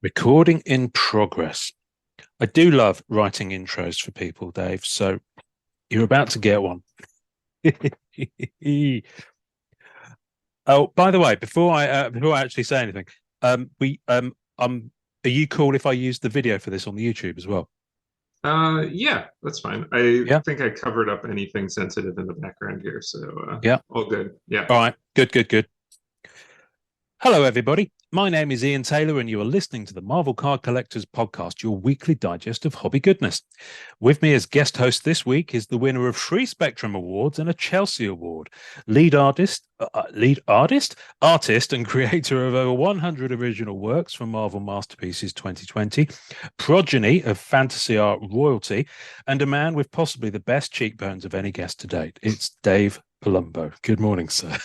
Recording in progress. I do love writing intros for people, Dave. So you're about to get one. Oh, by the way, before I actually say anything, are you cool if I use the video for this on the YouTube as well? Yeah, that's fine. I Yeah, think I covered up anything sensitive in the background here, so yeah. all good. Yeah. All right, good, good, good. Hello, everybody. My name is Ian Taylor, and you are listening to the Marvel Card Collectors Podcast, your weekly digest of hobby goodness. With me as guest host this week is the winner of 3 Spectrum Awards and a Chelsea Award, artist, and creator of over 100 original works from Marvel Masterpieces 2020, progeny of fantasy art royalty, and a man with possibly the best cheekbones of any guest to date. It's Dave Palumbo. Good morning, sir.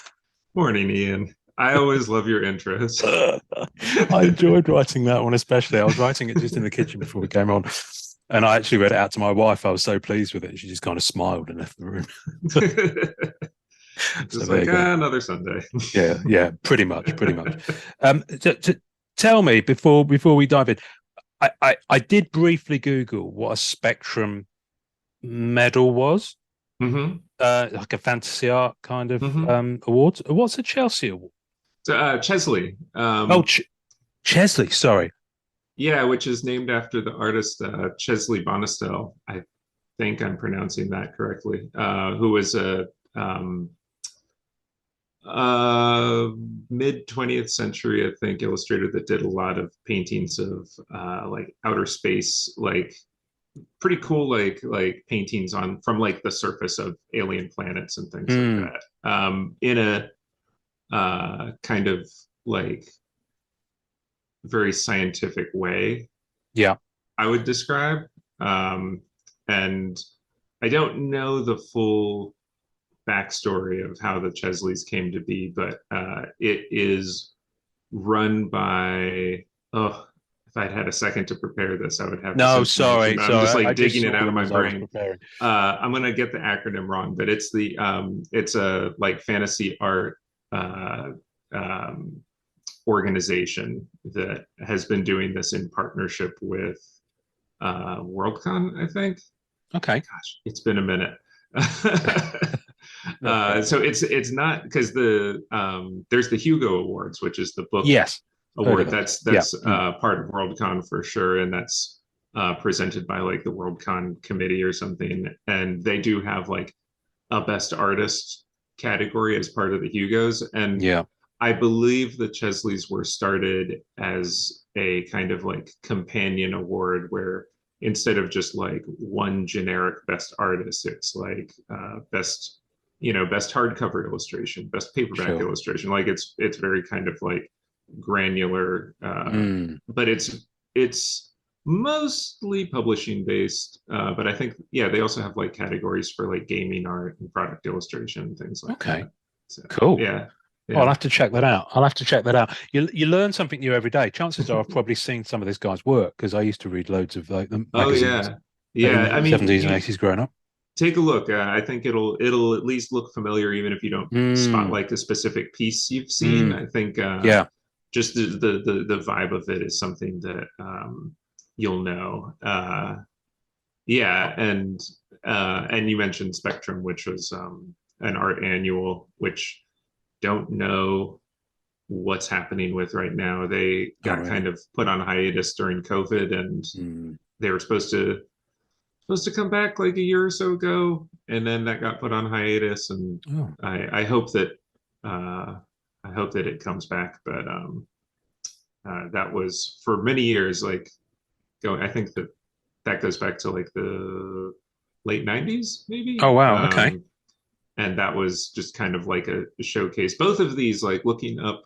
Morning, Ian. I always love your intros. I enjoyed writing that one, especially. I was writing it just in the kitchen before we came on. And I actually read it out to my wife. I was so pleased with it. She just kind of smiled and left the room. So Just there like you go. another Sunday. Yeah, pretty much, pretty much. Tell me before we dive in, I did briefly Google what a Spectrum medal was, hmm like a fantasy art kind of hmm award. What's a Chelsea award? So, Chesley, Oh, Chesley, sorry. yeah, which is named after the artist Chesley Bonestell. I think I'm pronouncing that correctly. Who was a uh mid 20th century, I think, illustrator that did a lot of paintings of like outer space, like pretty cool, like paintings on from like the surface of alien planets and things like Hmm. that, in a kind of like very scientific way, Yeah. I would describe. And I don't know the full backstory of how the Chesleys came to be, but it is run by, oh, if I'd had a second to prepare this, I would have this No, information, sorry, but I'm just sorry. I like just digging it saw out of them my as I was brain. preparing. I'm gonna get the acronym wrong, but it's a like fantasy art uh, um, organization that has been doing this in partnership with Worldcon, I think. Okay. Gosh, it's been a minute. No problem. So it's not because there's the Hugo Awards, which is the book Yes, heard of award. those. That's Yeah. that's part of Worldcon for sure, and that's presented by like the Worldcon committee or something. And they do have like a best artist category as part of the Hugos. And Yeah. I believe the Chesleys were started as a kind of like companion award where instead of just like one generic best artist, it's like best, best hardcover illustration, best paperback Sure. illustration. Like it's very kind of like granular, Mm. but it's mostly publishing based. But I think, yeah, they also have like categories for like gaming art and product illustration and things like Okay. that. So Cool. yeah, Oh, I'll yeah. have to check that out. I'll have to check that out. You learn something new every day. Chances are I've probably seen some of this guy's work because I used to read loads of like the Oh magazines yeah, in yeah. I the mean, 70s and you 80s growing up. take a look. I think it'll at least look familiar, even if you don't spot Mm. like a specific piece you've seen. Mm. I think Yeah. just the vibe of it is something that you'll know. Yeah, and you mentioned Spectrum, which was an art annual, which don't know what's happening with right now. They Oh, got kind really? of put on hiatus during COVID, and Mm. they were supposed to come back like a year or so ago, and then that got put on hiatus. And Oh, I hope that uh, I hope that it comes back. But that was for many years like going. I think that goes back to like the late 90s, maybe. oh wow. Okay. And that was just kind of like a showcase. Both of these, like looking up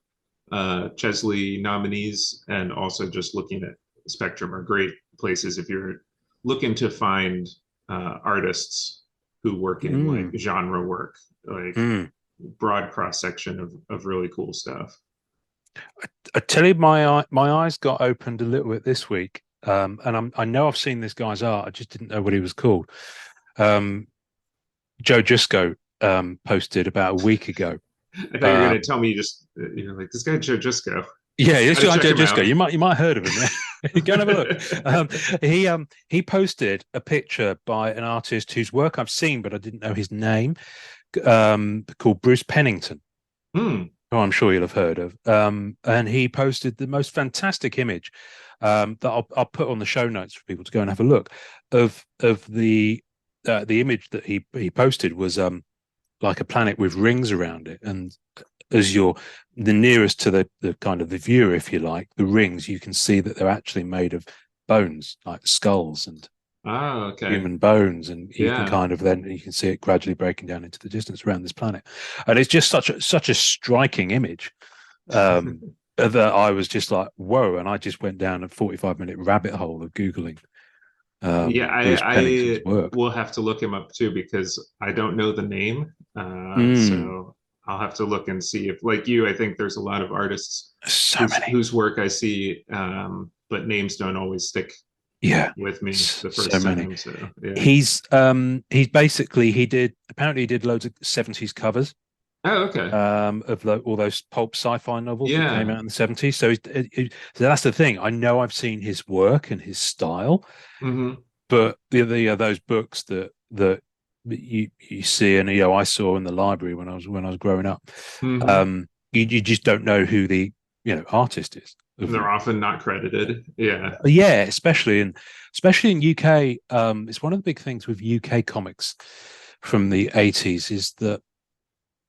Chesley nominees and also just looking at Spectrum, are great places if you're looking to find artists who work in like Mm. genre work, like Mm. broad cross section of really cool stuff. I tell you, my eyes got opened a little bit this week, and I know I've seen this guy's art. I just didn't know what he was called. Um, Joe Jusco posted about a week ago. I thought you were Uh, going to tell me, just like, this guy Joe Jusco. Yeah, it's Gotta check him just go. out. You might have heard of him. Yeah, go and have a look. He posted a picture by an artist whose work I've seen, but I didn't know his name. Called Bruce Pennington, Hmm. who I'm sure you'll have heard of. And he posted the most fantastic image that I'll put on the show notes for people to go and have a look of the image that he posted was like a planet with rings around it, and as you're the nearest to the kind of the viewer, if you like, the rings, you can see that they're actually made of bones, like skulls and Ah, okay. human bones, and you can Yeah. kind of then you can see it gradually breaking down into the distance around this planet, and it's just such a striking image that I was just like, whoa, and I just went down a 45-minute rabbit hole of googling Yeah, Bruce Pennington's I work. will have to look him up too because I don't know the name. Mm, So I'll have to look and see if, like you, I think there's a lot of artists so many. whose work I see, but names don't always stick Yeah, with me the so first many. time. So yeah. He's basically he did loads of 70s covers Oh, okay. of all those pulp sci-fi novels that came Yeah. out in the 70s. So so that's the thing. I know I've seen his work and his style, Hmm. but those books that you see, and I saw in the library when I was growing up, Hmm. you just don't know who the artist is of They're them. often not credited. Yeah. Yeah, especially in UK. It's one of the big things with UK comics from the 80s is that,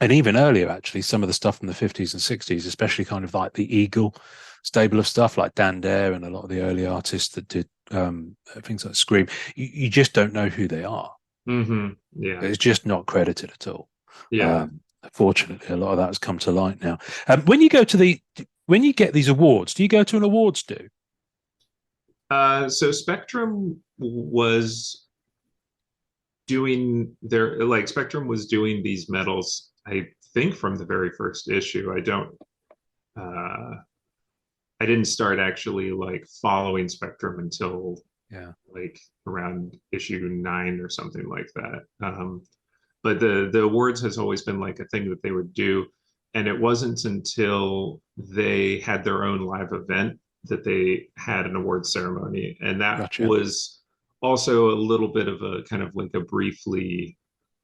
and even earlier actually, some of the stuff from the 50s and 60s, especially kind of like the Eagle stable of stuff like Dan Dare and a lot of the early artists that did things like Scream, you just don't know who they are. Yeah. It's just not credited at all. Yeah. Fortunately, a lot of that has come to light now. When you get these awards, do you go to an awards do? So Spectrum was doing their like Spectrum was doing these medals, I think from the very first issue. Uh I didn't start actually like following Spectrum until Yeah, like around issue 9 or something like that. But the awards has always been like a thing that they would do, and it wasn't until they had their own live event that they had an award ceremony, and that gotcha. was also a little bit of a kind of like a briefly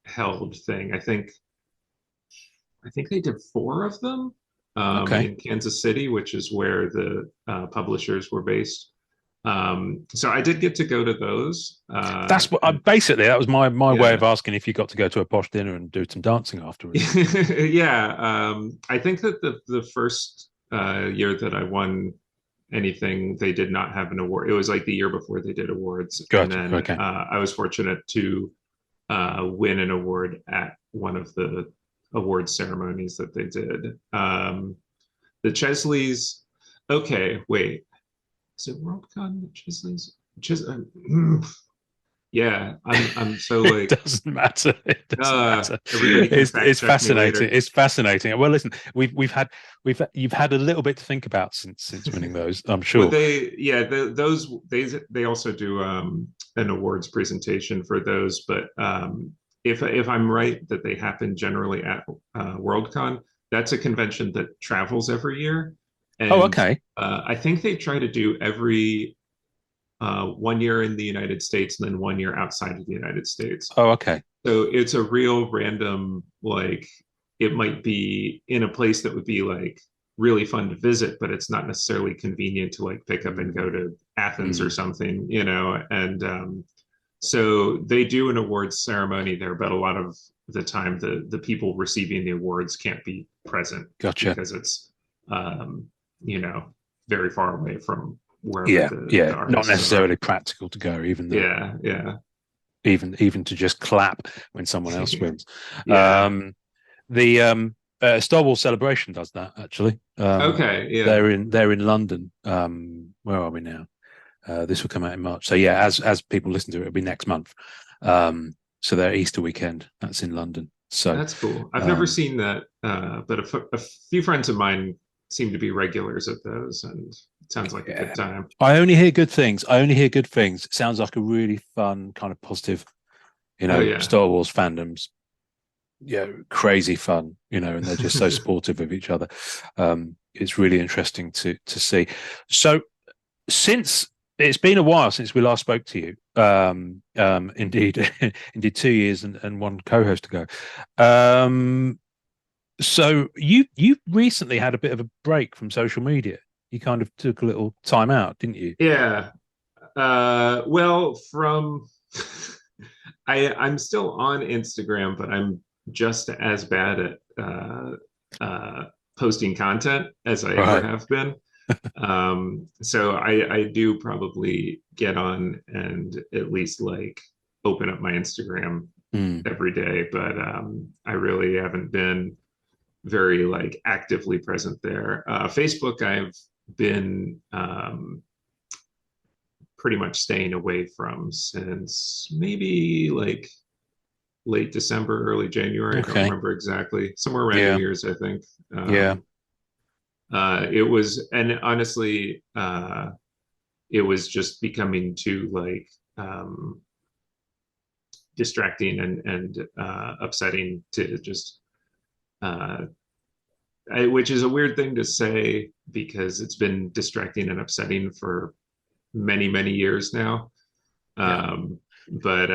held thing. I think they did 4 of them Okay. in Kansas City, which is where the publishers were based. So I did get to go to those. That's what basically that was my way Yeah. of asking if you got to go to a posh dinner and do some dancing afterwards. Yeah. I think that the first year that I won anything, they did not have an award. It was like the year before they did awards. And Gotcha. then Okay. I was fortunate to win an award at one of the award ceremonies that they did. The Chesleys, okay, wait. Is it Worldcon? The Chesleys? Yeah, I'm so It like, doesn't matter. It doesn't matter. everybody can fact It's check me fascinating. later. It's fascinating. Well, listen, you've had a little bit to think about since winning those, I'm Well, sure. yeah, those they also do an awards presentation for those, but if I'm right that they happen generally at Worldcon, that's a convention that travels every year, Oh, and okay. I think they try to do every 1 year in the United States and then 1 year outside of the United States. Oh, okay. So it's a real random, like, it might be in a place that would be like really fun to visit, but it's not necessarily convenient to like pick up and go to Athens or Mm, something, And so they do an awards ceremony there, but a lot of the time the people receiving the awards can't be present gotcha. because it's um, you know, very far away from wherever Yeah, the yeah. Not artists are. necessarily practical to go, even though Yeah, yeah. even to just clap when someone else wins. Yeah. Um, the Star Wars Celebration does that actually. Okay, yeah. They're in London. Where are we now? This will come out in March. So yeah, as people listen to it, it'll be next month. So their Easter weekend, that's in London. So That's cool. I've never um, seen that, but a few friends of mine seem to be regulars at those, and it sounds like a good yeah, time. I only hear good things. I only hear good things. It sounds like a really fun kind of positive, Oh yeah. Star Wars fandoms crazy fun, and they're just so supportive of each other. It's really interesting to see. So since it's been a while since we last spoke to you, indeed, indeed 2 years and one co-host ago. So you recently had a bit of a break from social media. You kind of took a little time out, didn't you? Yeah. Well, from I'm still on Instagram, but I'm just as bad at uh, posting content as I ever Right. have been. So I do probably get on and at least like open up my Instagram Mm, every day, but I really haven't been very like actively present there. Facebook, I've been pretty much staying away from since maybe like late December, early January. I don't okay. remember exactly. Somewhere around New Yeah. Year's, I think. Yeah. It was, and honestly, it was just becoming too like distracting and upsetting to just, uh, which is a weird thing to say because it's been distracting and upsetting for many years now. Yeah. Um, but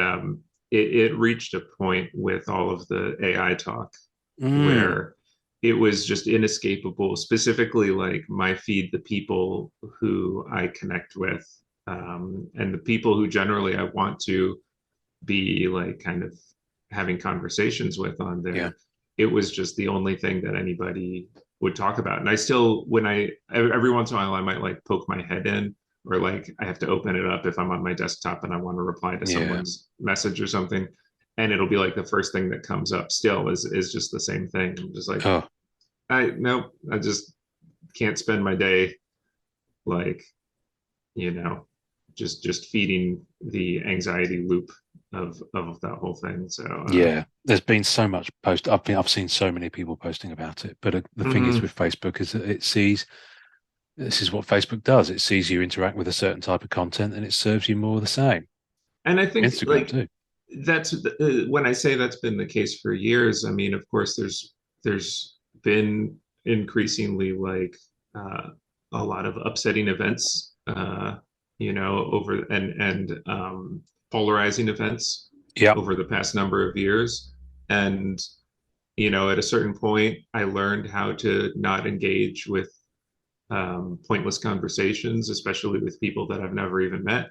it reached a point with all of the AI talk Mm, where it was just inescapable, specifically like my feed, the people who I connect with, and the people who generally I want to be like kind of having conversations with on yeah. there. It was just the only thing that anybody would talk about. And I still, when I, every once in a while, I might like poke my head in or like I have to open it up if I'm on my desktop and I want to reply to Yeah. someone's message or something. And it'll be like the first thing that comes up still is just the same thing. I'm just like, Oh, nope, I just can't spend my day like, you know, just feeding the anxiety loop of that whole thing. So yeah. There's been so much I've seen so many people posting about it. But the thing is mhm. with Facebook is that it sees this is what Facebook does. It sees you interact with a certain type of content and it serves you more of the same. And I think Instagram like too. that's when I say that's been the case for years. I mean, of course, there's been increasingly like uh, a lot of upsetting events, over and polarizing events Yep. over the past number of years. And at a certain point, I learned how to not engage with pointless conversations, especially with people that I've never even met,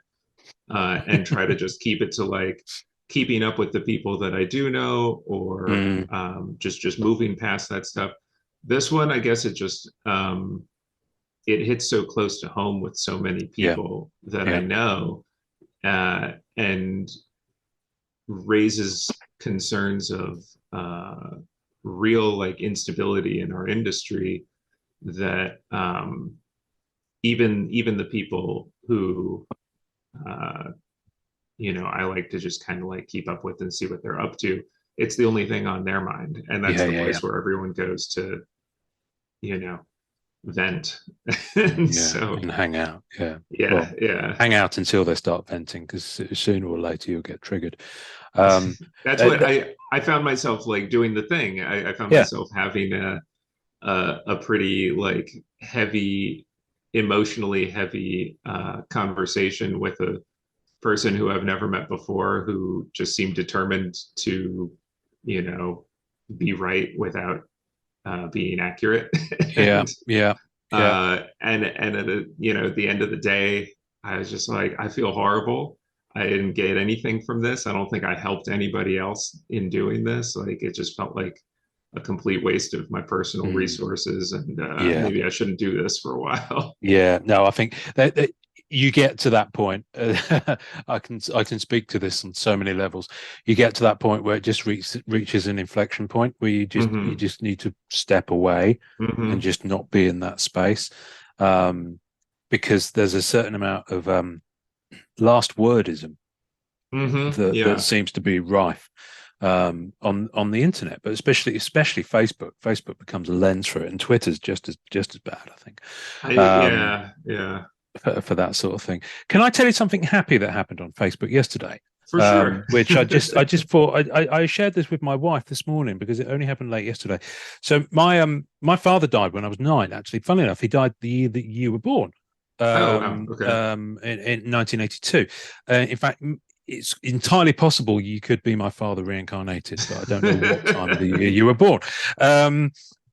and try to just keep it to like keeping up with the people that I do know, or Mm, just moving past that stuff. This one, I guess, it hits so close to home with so many yeah. people that I Yeah. know, and raises concerns of real like instability in our industry that even the people who uh, I like to just kind of like keep up with and see what they're up to. It's the only thing on their mind, and that's Yeah. the Yeah. Yeah. place where everyone goes to, you know, vent. And Yeah. so, And hang out. Yeah. yeah, Well, yeah, hang out until they start venting because sooner or later you'll get triggered. Um, that's uh, what th- I found myself like doing the thing. I found yeah. myself having a pretty like heavy, emotionally heavy conversation with a person who I've never met before who just seemed determined to, you know, be right without being accurate. Yeah. and Yeah. Yeah. and at the end of the day, I was just like, I feel horrible. I didn't get anything from this. I don't think I helped anybody else in doing this. Like it just felt like a complete waste of my personal Mm, resources, and yeah. maybe I shouldn't do this for a while. Yeah, no, I think that you get to that point. I can speak to this on so many levels. You get to that point where it just reaches an inflection point where you Hmm. just need to step away and Hmm. just not be in that space, um, because there's a certain amount of last wordism Hmm. that Yeah. seems to be rife on the internet, but especially Facebook. Facebook becomes a lens for it, and Twitter's just as bad, I think. Um, Yeah, yeah. for that sort of thing. Can I tell you something happy that happened on Facebook yesterday? For sure. Which I just thought I shared this with my wife this morning because it only happened late yesterday. So my father died when I was 9. Actually, funnily enough, he died the year that you were born, Oh, wow. Okay. in 1982. In fact, it's entirely possible you could be my father reincarnated, but I don't know what time of the year you were born.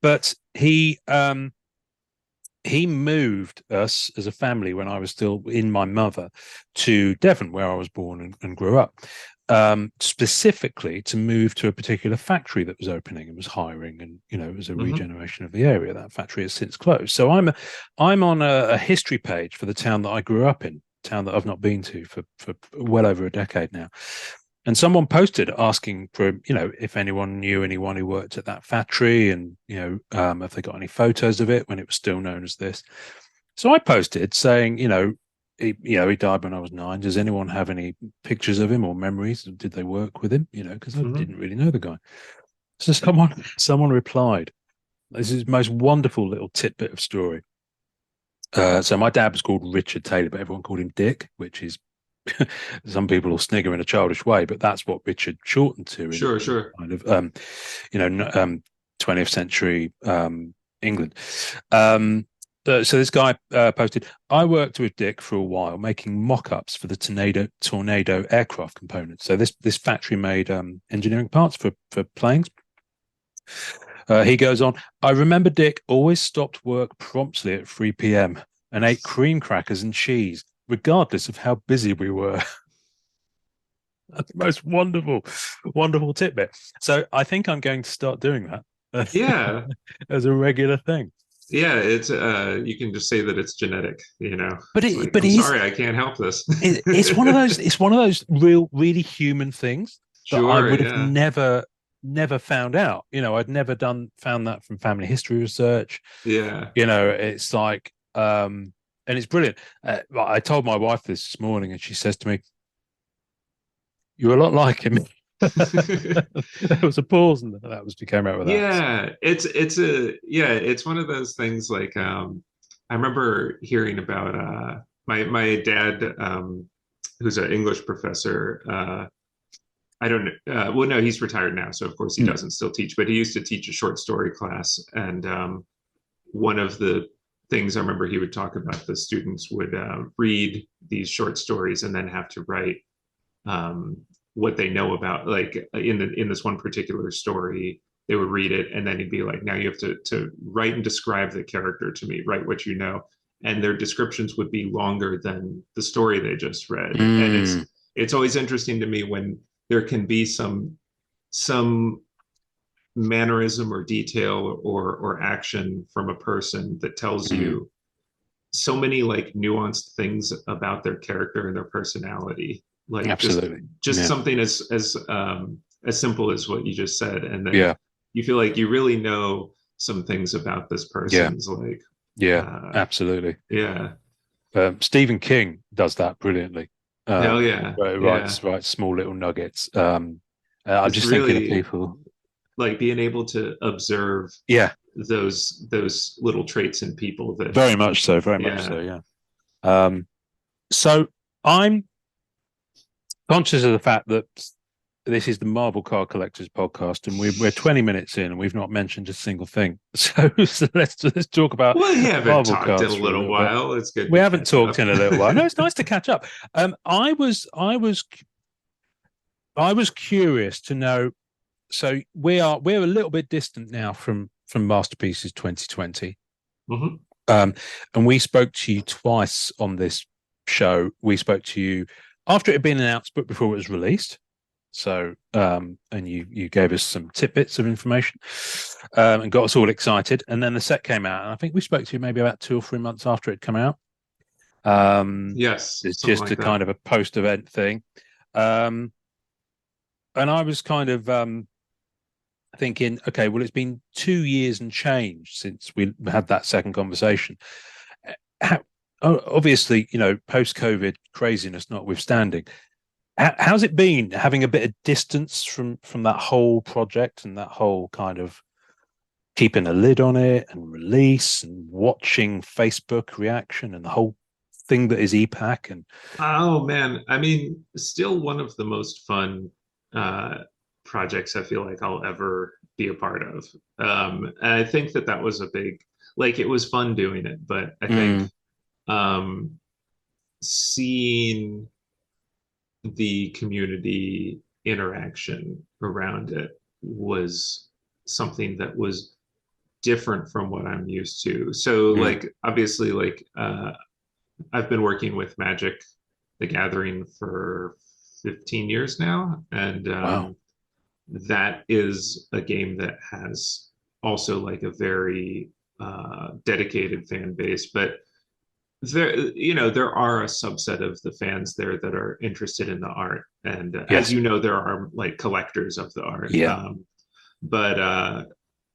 But he moved us as a family when I was still in my mother to Devon, where I was born and grew up, specifically to move to a particular factory that was opening and was hiring, and it was a Hmm. regeneration of the area. That factory has since closed. So I'm on a history page for the town that I grew up in, town that I've not been to for well over a decade now. And someone posted asking for, if anyone knew anyone who worked at that factory, and if they got any photos of it when it was still known as this. So I posted saying, he died when I was 9. Does anyone have any pictures of him or memories? Did they work with him? Because I Hmm. didn't really know the guy. So someone replied, "This is the most wonderful little tidbit of story." So my dad was called Richard Taylor, but everyone called him Dick, which is some people will snigger in a childish way, but that's what Richard shortened to Sure, in sure. kind of 20th century England. So this guy posted, "I worked with Dick for a while making mock-ups for the tornado aircraft components." So this factory made engineering parts for planes. He goes on, "I remember Dick always stopped work promptly at 3 p.m. and ate cream crackers and cheese, regardless of how busy we were." That's the most wonderful tidbit. So I think I'm going to start doing that Yeah. as a regular thing. Yeah, it's you can just say that it's genetic, But It's it like, but I'm it is sorry, I can't help this. it's one of those really human things that I Sure, would have yeah. never found out. I'd never found that from family history research. Yeah. It's like and it's brilliant. I told my wife this morning, and she says to me, "You're a lot like him." There was a pause, and that was, we came out with that. So. Yeah, it's one of those things like I remember hearing about my dad who's an English professor. I don't well, no, he's retired now, so of course he Mm. doesn't still teach, but he used to teach a short story class. And one of the things I remember he would talk about, the students would read these short stories and then have to write um, what they know about, like in this one particular story, they would read it and then he'd be like, now you have to write and describe the character to me, write what you know. And their descriptions would be longer than the story they just read. And Mm. it's always interesting to me when there can be some mannerism or detail or action from a person that tells Mm. you so many like nuanced things about their character and their personality, like just Absolutely. just Yeah. something as simple as what you just said, and then Yeah. you feel like you really know some things about this Yeah. person's like Yeah. uh Absolutely. yeah. Stephen King does that brilliantly. Hell yeah. Yeah, Writes small little nuggets. I'm it's just thinking of really people. like being able to observe Yeah, those little traits in people that very much so. Very much yeah. so. Yeah. So I'm conscious of the fact that this is the Marvel Card Collectors podcast, and we're 20 minutes in, and we've not mentioned a single thing. So let's talk about Well, you haven't Marvel talked in a cards for a little little bit. while. It's good We to haven't catch talked up. in a little while. No, it's nice to catch up. I was curious to know. So we're a little bit distant now from Masterpieces 2020. Mhm. And we spoke to you twice on this show. We spoke to you after it had been announced, but before it was released. So, and you gave us some tidbits of information, and got us all excited. And then the set came out, and I think we spoke to you maybe about 2 or 3 months after it come out. Yes, It's something just like a that. kind of a post-event thing. Um, and I was kind of thinking, okay, well, it's been 2 years and change since we had that second conversation. How, obviously, post-COVID craziness notwithstanding, how's it been having a bit of distance from that whole project and that whole kind of keeping a lid on it and release and watching Facebook reaction and the whole thing that is EPAC and Oh man, I mean, still one of the most fun uh, projects I feel like I'll ever be a part of. And I think that that was a big, like, it was fun doing it, but I think mm, um, seeing the community interaction around it was something that was different from what I'm used to. So, mm, like, obviously, like, I've been working with Magic the Gathering for 15 years now, and wow. that is a game that has also like a very dedicated fan base. But there, you know, there are a subset of the fans there that are interested in the art, and as Yes. you know, there are like collectors of the art. Yeah. But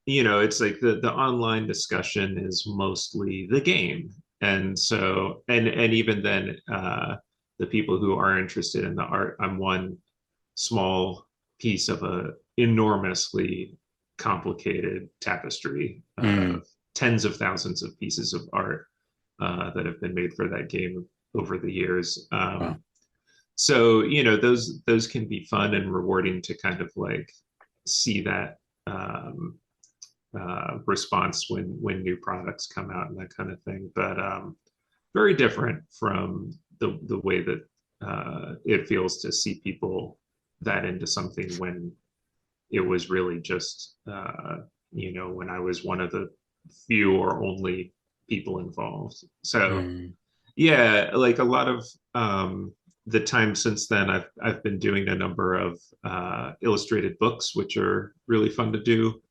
you know, it's like the online discussion is mostly the game, and so and even then, the people who are interested in the art, I'm one small piece of a enormously complicated tapestry Mm, of tens of thousands of pieces of art that have been made for that game over the years. wow. So you know those can be fun and rewarding to kind of like see that response when new products come out and that kind of thing. But very different from the way that it feels to see people that into something when it was really just you know when I was one of the few or only people involved. So Mm, yeah, like a lot of the time since then, I've been doing a number of illustrated books, which are really fun to do.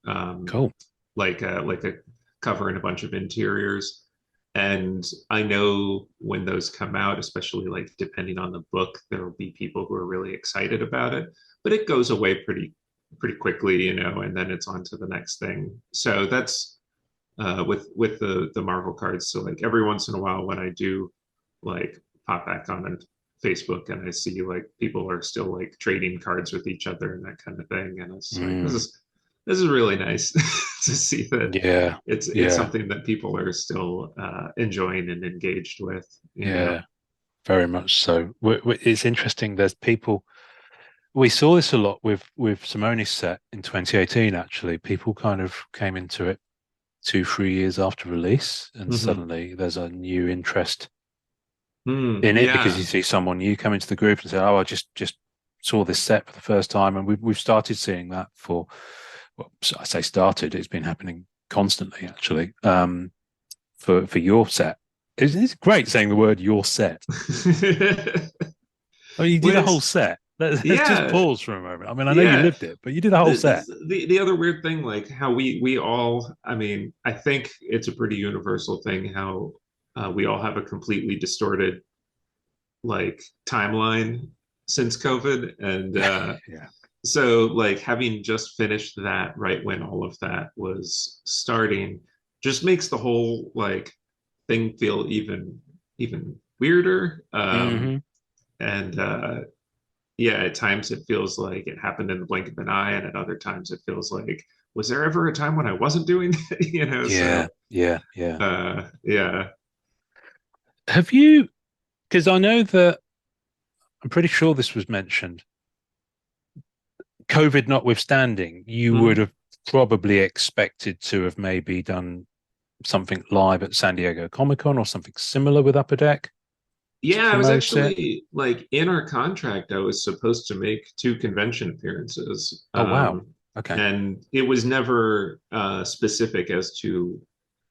cool. Like a cover and a bunch of interiors. And I know when those come out, especially like depending on the book, there will be people who are really excited about it, but it goes away pretty quickly, you know, and then it's on to the next thing. So that's with the Marvel cards. So like every once in a while when I do like pop back on Facebook and I see like people are still like trading cards with each other and that kind of thing, and it's like Mm, this is really nice to see that yeah. it's Yeah. something that people are still enjoying and engaged with, you know. Yeah. Very much so. It's interesting. There's people. We saw this a lot with Simone's set in 2018. Actually, people kind of came into it 2, 3 years after release, and Mm-hmm. suddenly there's a new interest Mm, in it because you yeah. see someone new come into the group and say, "Oh, I just saw this set for the first time," and we've started seeing that for. Well, I say started. It's been happening constantly, actually. For your set, it's great saying the word "your set." Oh, you did a whole Which, set. Let's just yeah, pause for a moment. I mean, I know you yeah. lived it, but you did a whole set. The other weird thing, like how we all, I mean, I think it's a pretty universal thing how we all have a completely distorted like timeline since COVID, and Yeah. so like having just finished that right when all of that was starting just makes the whole like thing feel even weirder. Hmm. And yeah, at times it feels like it happened in the blink of an eye, and at other times it feels like, was there ever a time when I wasn't doing that? You know, Yeah. so Yeah. Yeah. yeah. Have you? Because I know that I'm pretty sure this was mentioned. COVID notwithstanding, you would Mhm. have probably expected to have maybe done something live at San Diego Comic Con or something similar with Upper Deck Yeah, I for was Mo's set. actually like in our contract, I was supposed to make two convention appearances. Oh wow. Okay. And it was never specific as to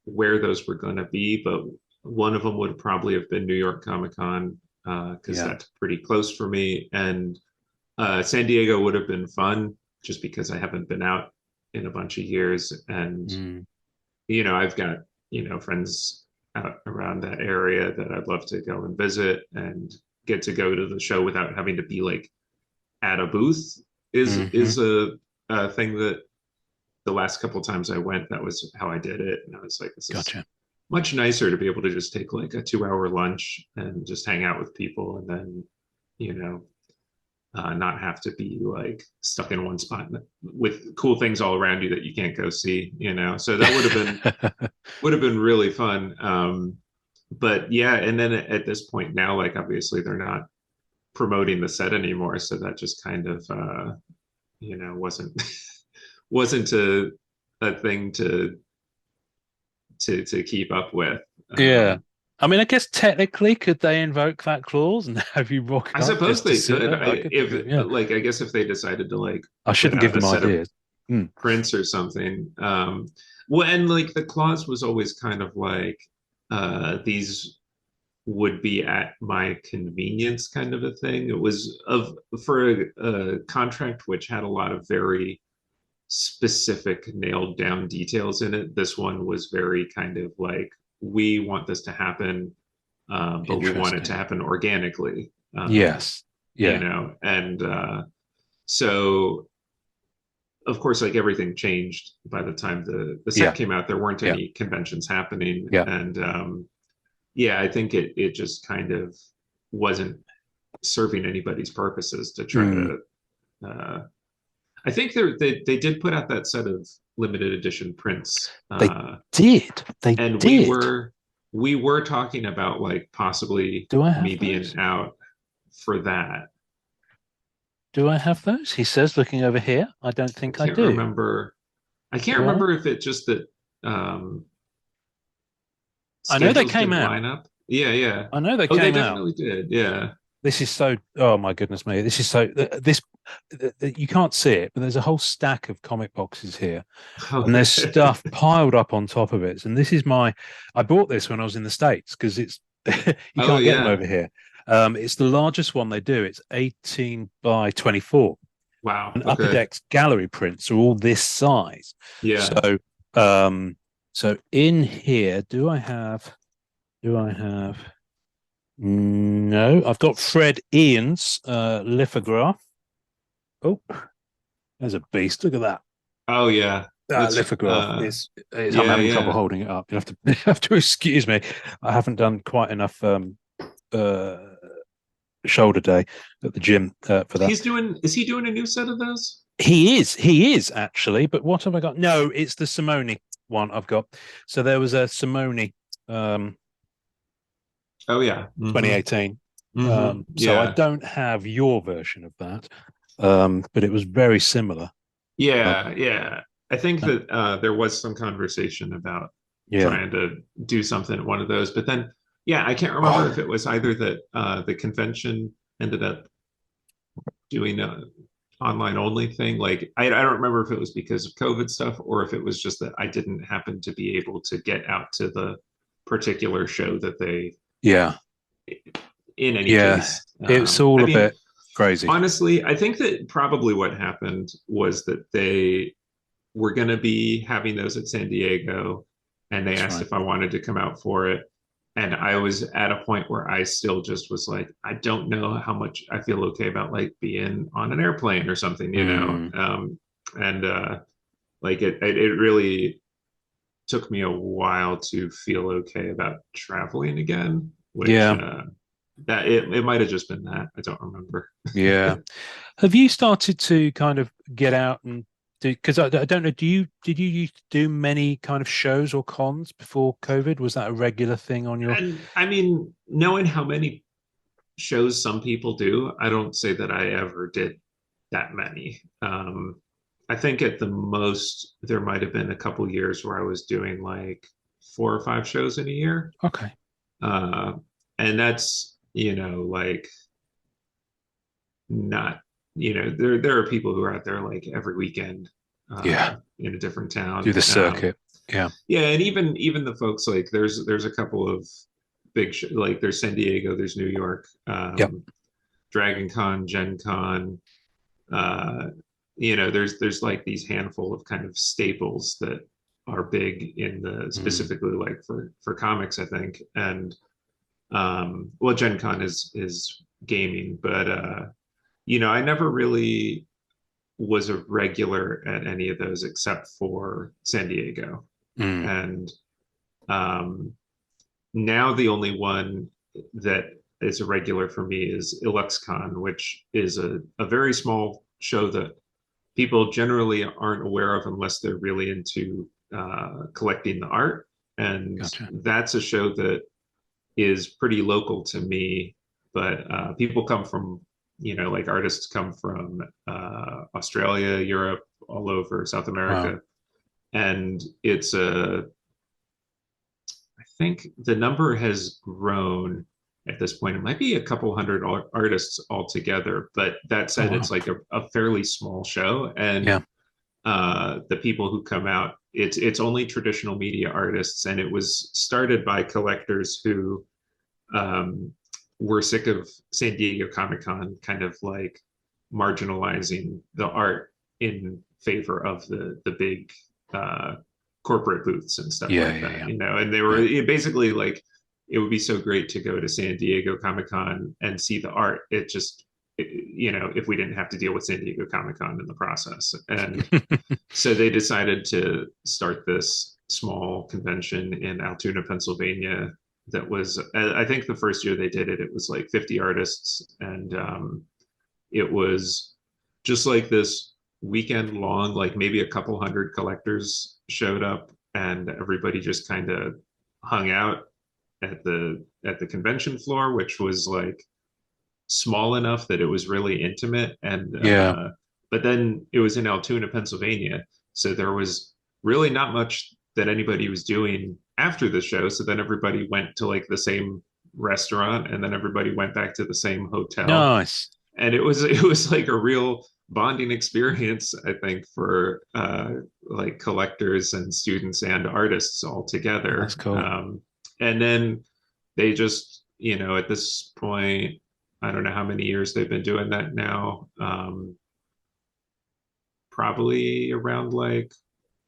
where those were going to be, but one of them would probably have been New York Comic Con because Yeah. that's pretty close for me. And San Diego would have been fun just because I haven't been out in a bunch of years. And, Mm, you know, I've got, you know, friends out around that area that I'd love to go and visit and get to go to the show without having to be like at a booth hmm. is a thing that the last couple of times I went, that was how I did it. And I was like, this is Gotcha. much nicer to be able to just take like a 2 hour lunch and just hang out with people and then, you know, not have to be like stuck in one spot with cool things all around you that you can't go see, you know. So that would have been really fun. but yeah, and then at this point now, like obviously they're not promoting the set anymore, so that just kind of wasn't wasn't a thing to keep up with. Yeah. I mean, I guess technically, could they invoke that clause and have you rock I up suppose just to they sit could. there? I could think If of, yeah. like I guess if they decided to like I put shouldn't give out a them set of ideas. Mm. prints or something. Well, and like the clause was always kind of like these would be at my convenience kind of a thing. It was of for a contract which had a lot of very specific nailed down details in it. This one was very kind of like we want this to happen, but we want it to Interesting. happen organically. Yes. Yeah. And so of course, like everything changed by the time the set Yeah. came out. There weren't Yeah. any conventions happening, Yeah. and yeah, I think it just kind of wasn't serving anybody's purposes to try Mm. to. Uh, I think they did put out that set of limited edition prints, They did. They and did. we were talking about like possibly Do I me have being those? out for that. Do I have those? He says, looking over here. I don't I think I can't do. remember. I can't Do I? remember if it just that I know they schedules came didn't out. line up. Yeah, yeah. I know they Oh, they came out. definitely did. Yeah. This is so. Oh my goodness me! This is so. This you can't see it, but there's a whole stack of comic boxes here, Oh, and there's stuff piled up on top of it. And this is my. I bought this when I was in the States because it's you oh can't get them yeah. over here. It's the largest one they do. It's 18 by 24, Wow. and Upper Okay. Deck's gallery prints are all this size. Yeah. So, so in here, do I have? Do I have? No, I've got Fred Ian's lithograph. Oh, there's a beast. Look at that. Oh yeah. That That's lithograph is I'm yeah, having trouble yeah. holding it up. You have to you have to excuse me. I haven't done quite enough uh shoulder day at the gym for that. Is he doing a new set of those? He is actually, but what have I got? No, it's the Simone one I've got. So there was a Simone um Oh yeah. Mm-hmm. 2018. Mm-hmm. So I Yeah. don't have your version of that, but it was very similar. Yeah, Um, yeah. I think and that there was some conversation about yeah. trying to do something one of those, but then yeah, I can't remember if Oh, it was either that the convention ended up doing a online only thing. Like I don't remember if it was because of COVID stuff or if it was just that I didn't happen to be able to get out to the particular show that they yeah, in any yeah. case. It's I all a mean, bit crazy. honestly, I think that probably what happened was that they were going to be having those at San Diego and they That's asked right. if I wanted to come out for it. And I was at a point where I still just was like, I don't know how much I feel okay about like being on an airplane or something, you know? Mm, And like it really took me a while to feel okay about traveling again, which yeah, that it might have just been that. I don't remember. yeah. Have you started to kind of get out and do? Because I don't know. Did you used to do many kind of shows or cons before COVID? Was that a regular thing on your? And I mean, knowing how many shows some people do, I don't say that I ever did that many. I think at the most there might have been a couple years where I was doing like 4 or 5 shows in a year. Okay. Uh, and that's, like not, there are people who are out there like every weekend Yeah. in a different Do town. the circuit. Yeah. Yeah, and even the folks like there's a couple of like there's San Diego, there's New York, Yep. Dragon Con, Gen Con, uh, there's like these handful of kind of staples that are big in the Mm, specifically like for comics, I think. And well, Gen Con is gaming, but I never really was a regular at any of those except for San Diego. mm, And um, now the only one that is a regular for me is IlluxCon, which is a very small show that people generally aren't aware of unless they're really into collecting the art. And gotcha. that's a show that is pretty local to me, but people come from, like artists come from Australia, Europe, all over South Wow. America. And I think the number has grown at this point. It might be a couple hundred artists altogether, but that Oh, said, wow. it's like a fairly small show. And Yeah. the people who come out, it's only traditional media artists, and it was started by collectors who um, were sick of San Diego Comic Con kind of like marginalizing the art in favor of the big uh, corporate booths and stuff Yeah. like Yeah. that, Yeah. and they were Yeah. basically like, it would be so great to go to San Diego Comic Con and see the art. If we didn't have to deal with San Diego Comic Con in the process. And so they decided to start this small convention in Altoona, Pennsylvania. That was, I think, the first year they did it, it was like 50 artists, and it was just like this weekend long, like maybe a couple hundred collectors showed up, and everybody just kind of hung out at the convention floor, which was like small enough that it was really intimate. And Yeah. but then it was in Altoona, Pennsylvania, so there was really not much that anybody was doing after the show. So then everybody went to like the same restaurant, and then everybody went back to the same hotel, Nice. and it was like a real bonding experience, I think, for like collectors and students and artists all Oh, that's together. cool. And then they just, at this point, I don't know how many years they've been doing that now. Probably around like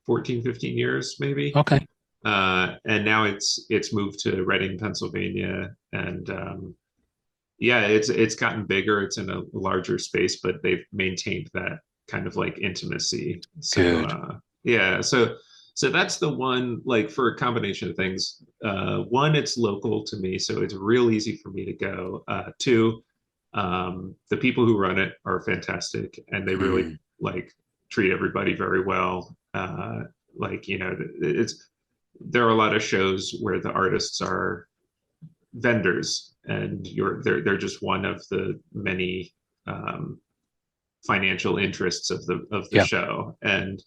14, 15 years, maybe. Okay. And now it's moved to Reading, Pennsylvania, and yeah, it's gotten bigger. It's in a larger space, but they've maintained that kind of like intimacy. So Good. yeah, so that's the one, like, for a combination of things. One, it's local to me, so it's real easy for me to go. Two, the people who run it are fantastic, and they really Mm. like treat everybody very well. Like, it's there are a lot of shows where the artists are vendors, and they're just one of the many um, financial interests of the Yeah. show. And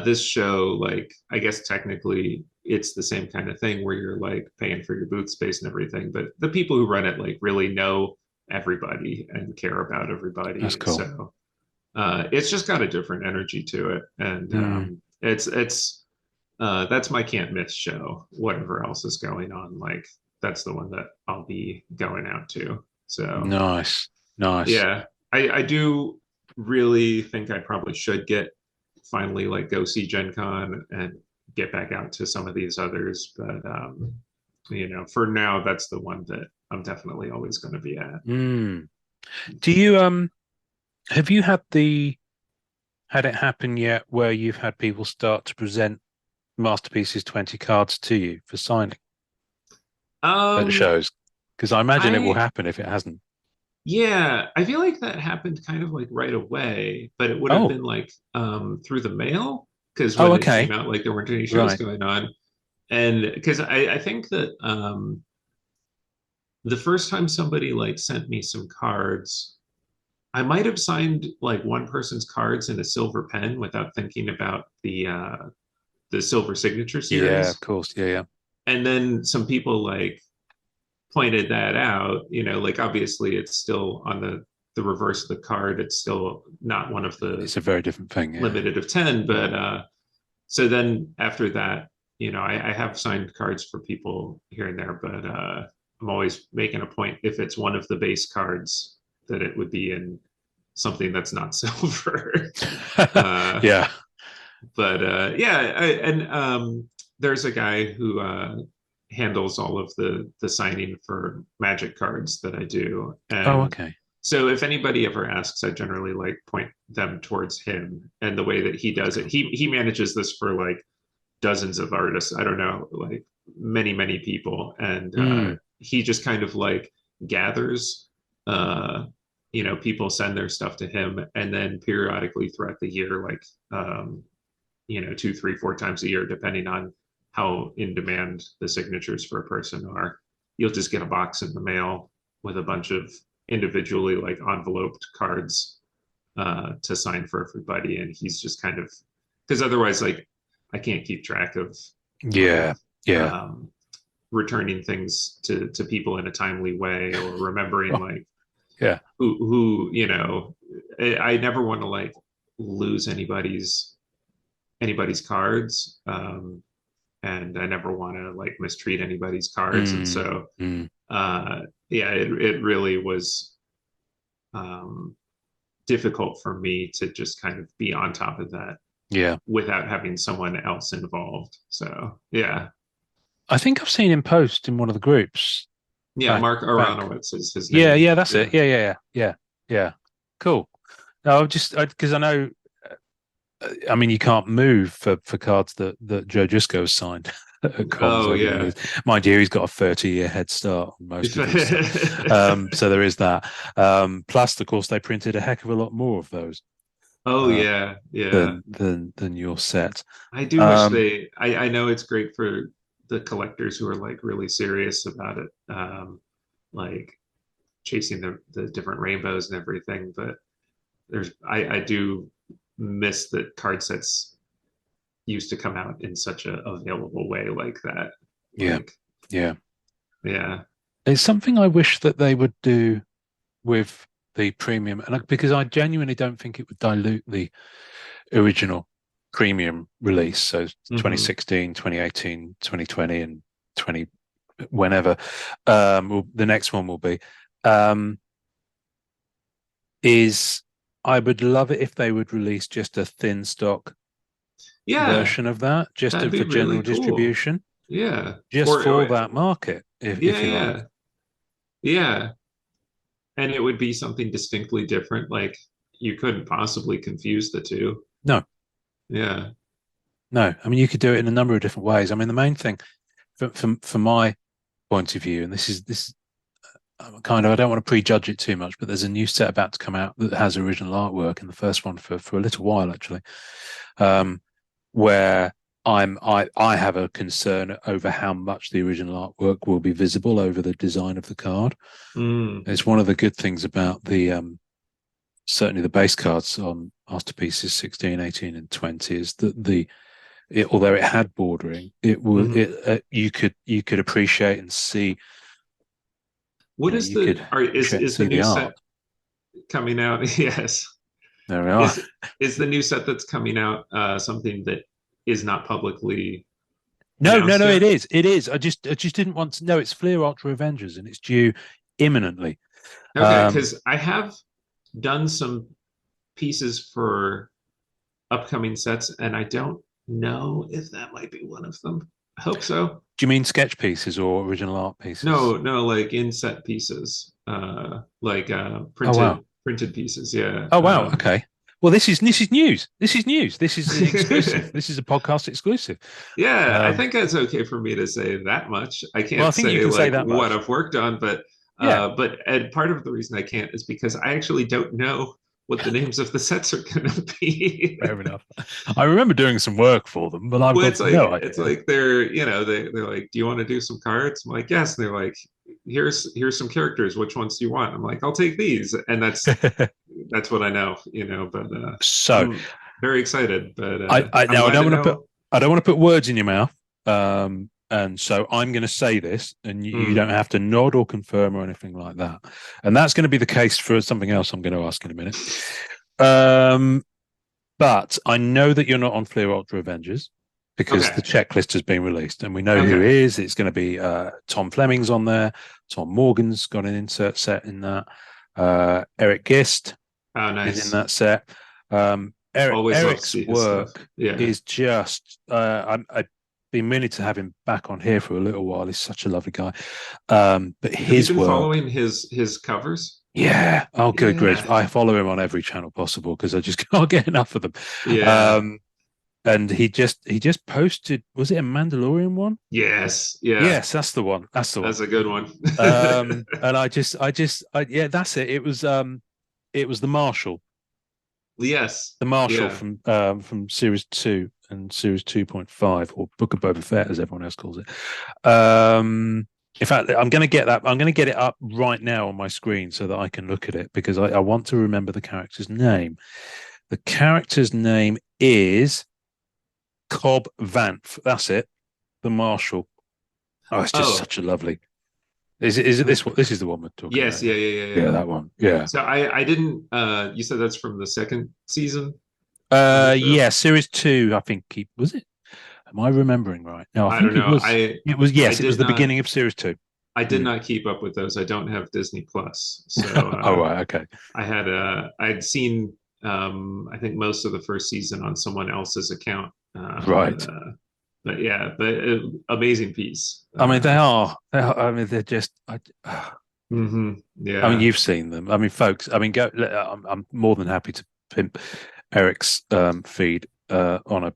this show, like, I guess technically it's the same kind of thing where you're like paying for your booth space and everything, but the people who run it like really know everybody and care about That's everybody. cool. So it's just got a different energy to it, and Mm. it's that's my can't miss show. Whatever else is going on, like, that's the one that I'll be going out to. So Nice. Nice. yeah, I do really think I probably should get finally like go see Gen Con and get back out to some of these others. But for now, that's the one that I'm definitely always going to be at. Mm. Do you have you had it happen yet where you've had people start to present Masterpieces 20 cards to you for signing at the Um, shows? Because I imagine it will I happen if it hasn't. Yeah, I feel like that happened kind of like right away, but it would have Oh, been like through the mail, because oh, when it came okay. out, like, there weren't any shows Right. going on. And because I think that the first time somebody like sent me some cards, I might have signed like one person's cards in a silver pen without thinking about the silver signature Yeah, of series. course. Yeah, yeah. And then some people like pointed that out, like, obviously it's still on the reverse of the card. It's still not one of the It's a very different thing. Yeah. limited of 10, but so then after that, I have signed cards for people here and there, but I'm always making a point, if it's one of the base cards, that it would be in something that's not silver. uh, Yeah. but yeah, and there's a guy who handles all of the signing for Magic cards that I do, Oh, and okay. so if anybody ever asks, I generally like point them towards him and the way that he That's does it. cool. He manages this for like dozens of artists. I don't know, like many people, and Mm. he just kind of like gathers. Uh, people send their stuff to him, and then periodically throughout the year, like, two, three, four times a year, depending on how in demand the signatures for a person are. you'll just get a box in the mail with a bunch of individually like enveloped cards to sign for everybody, and he's just kind of, because otherwise, like, I can't keep track of Yeah. Yeah. returning things to people in a timely way, or remembering Oh, like yeah. who I never want to like lose anybody's cards, and I never want to like mistreat anybody's cards, and Mm, so mm, yeah, it really was difficult for me to just kind of be on top of that yeah. without having someone else involved. So yeah, I think I've seen him post in one of the groups yeah, back Mark back. Aronowitz is his Yeah, name. yeah, that's Yeah. it. Yeah. Cool. No, because I know. I mean, you can't move for cards that Joe Driscoll has signed at cons Oh over the yeah. years. Mind you, he's got a 30-year head start on most of his stuff. So there is that. Plus, of course, they printed a heck of a lot more of those Oh uh, yeah, yeah. than your set. I do wish Um, I know it's great for the collectors who are like really serious about it, like chasing the different rainbows and everything. But I do miss that card sets used to come out in such a available way like that. yeah, Like, yeah. yeah. It's something I wish that they would do with the premium, because I genuinely don't think it would dilute the original premium release. So Hmm. 2016, 2018, 2020, and 20 whenever the next one will be. Um, is I would love it if they would release just a thin stock Yeah, version of that, just that'd be for really general cool. distribution, Yeah. just Or for that market, yeah, if you like. yeah. Yeah. And it would be something distinctly different. Like you couldn't possibly confuse the two. No, Yeah. no. I mean, you could do it in a number of different ways. I mean, the main thing from my point of view, and this is kind of, I don't want to prejudge it too much, but there's a new set about to come out that has original artwork, and the first one for a little while actually, um, where I have a concern over how much the original artwork will be visible over the design of the card. Mm. It's one of the good things about the certainly the base cards on Masterpieces 16, 18, and 20 is that although it had bordering, Hmm. you could appreciate and see, What is you could appreciate and is the see the new art. set coming out? Yes. There we are. Is the new set that's coming out something that is not publicly No, announced it yet? is. It is. I just didn't want to know. It's Fleer Ultra Avengers, and it's due imminently. Okay, Um, because I have done some pieces for upcoming sets, and I don't know if that might be one of them. I hope so. do you mean sketch pieces or original art pieces? No, no, like inset pieces, like Oh wow. printed pieces. Yeah. Oh wow. Okay. Well, this is news. This is news. This is exclusive. This is a podcast exclusive. Yeah, I Um, think it's okay for me to say that much. I well, I can't think you say can say like that what much. I've worked on, Yeah. and part of the reason I can't is because I actually don't know what the names of the sets are going to be. Fair enough. I remember doing some work for them, but I've Well, got no it's idea. like they're they're like, do you want to do some cards? I'm like, yes. And they're like, here's some characters. Which ones do you want? I'm like, I'll take these, and that's what I know, But So I'm very excited. But I I'm now glad to know. I don't want to put words in your mouth. And so I'm going to say this, and you don't Mm, have to nod or confirm or anything like that. And that's going to be the case for something else I'm going to ask in a minute. Um, but I know that you're not on Fleer Ultra Avengers because okay, the checklist has been released, and we know who okay. is. It's going to be Tom Fleming's on there. Tom Morgan's got an insert set in that. Eric Gist Oh, is in nice. that set. Always love to Eric's see his stuff. work Yeah. is just. I've been meaning to have him back on here for a little while. He's such a lovely guy. But Have you his been work, following his covers? yeah. Oh, good grief! Yeah. I follow him on every channel possible because I just can't get enough of them. Yeah. Um, and he just posted. Was it a Mandalorian one? Yes. Yeah. Yes, that's the one. That's the one. That's a good one. And yeah, that's it. It was Yes. the Marshall Yeah. from Series 2 and Series 2.5, or Book of Boba Fett, as everyone else calls it. Um, In fact, I'm going to get that. I'm going to get it up right now on my screen so that I can look at it because I want to remember the character's name. The character's name is Cobb Vanth. That's it. The Marshal. Oh, it's just Oh, such a lovely. Is it this one? This is the one we're talking yes, about. yeah, Yeah. yeah, yeah, Yeah, yeah. that one. Yeah. So I didn't you said that's from the second season of the show? Yeah, series two, I think he was it. Am I remembering right? No, I I don't think it know. was. It was I yes, it was did the not beginning of series two. I did Mm. not keep up with those. I don't have Disney Plus. So Oh right, okay. I'd seen I think most of the first season on someone else's account. Right. But yeah, but amazing piece. I mean, they are. They are I mean, they're just. I mean, Yeah. you've seen them. I mean, folks. I mean, go. I'm more than happy to pimp Eric's feed on a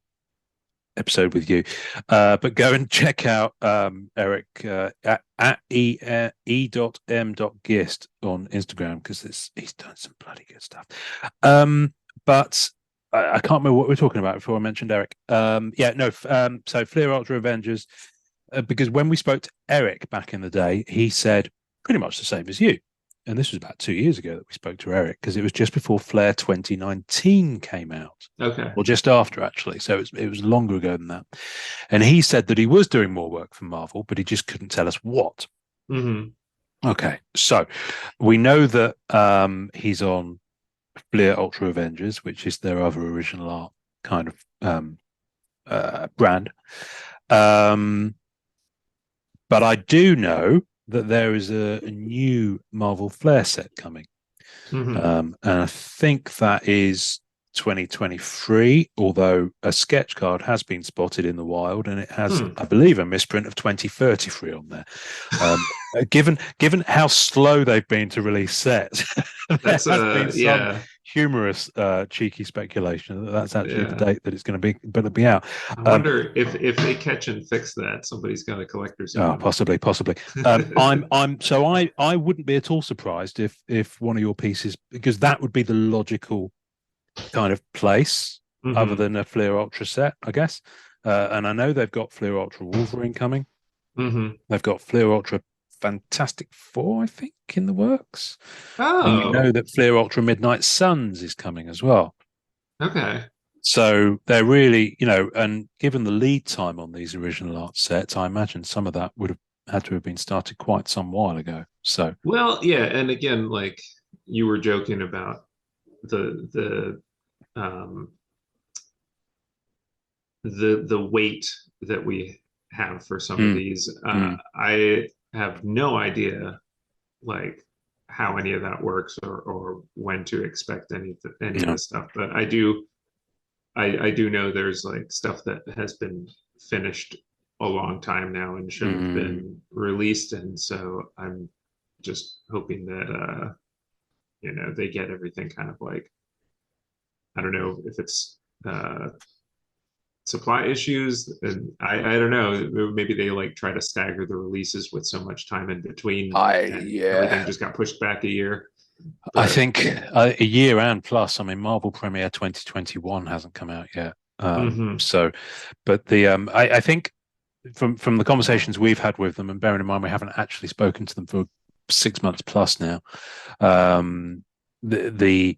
episode with you. But go and check out Eric at e.m.gist on Instagram because he's done some bloody good stuff. But I can't remember what we are talking about before I mentioned Eric. Yeah, no. So Fleer Ultra Avengers, because when we spoke to Eric back in the day, he said pretty much the same as you. And this was about 2 years ago that we spoke to Eric because it was just before Flair 2019 came out, Okay. or just after actually. So it was longer ago than that. And he said that he was doing more work for Marvel, but he just couldn't tell us what. Hmm. Okay, so we know that he's on Fleer Ultra Avengers, which is their other original art kind of brand. Um, but I do know that there is a new Marvel Flair set coming. Hmm. And I think that is 2023, although a sketch card has been spotted in the wild and it has, Hmm. I believe, a misprint of 2033 on there. Given how slow they've been to release sets, there That's has been some yeah. humorous, cheeky speculation that that's actually the Yeah. date that it's going to be out. I Um, wonder if they catch and fix that, somebody's got a collector's Oh, item. possibly. I wouldn't be at all surprised if one of your pieces, because that would be the logical kind of place, other Hmm. than a Fleer Ultra set, I guess. And I know they've got Fleer Ultra Wolverine coming. Hmm. They've got Fleer Ultra Fantastic Four, I think, in the works. And we know Oh, that Fleer Ultra Midnight Suns is coming as well. okay. So they're really, and given the lead time on these original art sets, I imagine some of that would have had to have been started quite some while ago. So, Well, yeah, and again, like you were joking about the um the weight that we have for some of mm, these. mm, I have no idea like how any of that works or when to expect any of no, this stuff. But I do know there's like stuff that has been finished a long time now and should have mm, been released, and so I'm just hoping that they get everything kind of like, I don't know if it's supply issues, and I don't know, maybe they like try to stagger the releases with so much time in between and everything yeah, just got pushed back a year. I But think a year and plus. I mean, Marvel Premiere 2021 hasn't come out yet. mhm. So, but I think from the conversations we've had with them, and bearing in mind we haven't actually spoken to them for 6 months plus now, um, the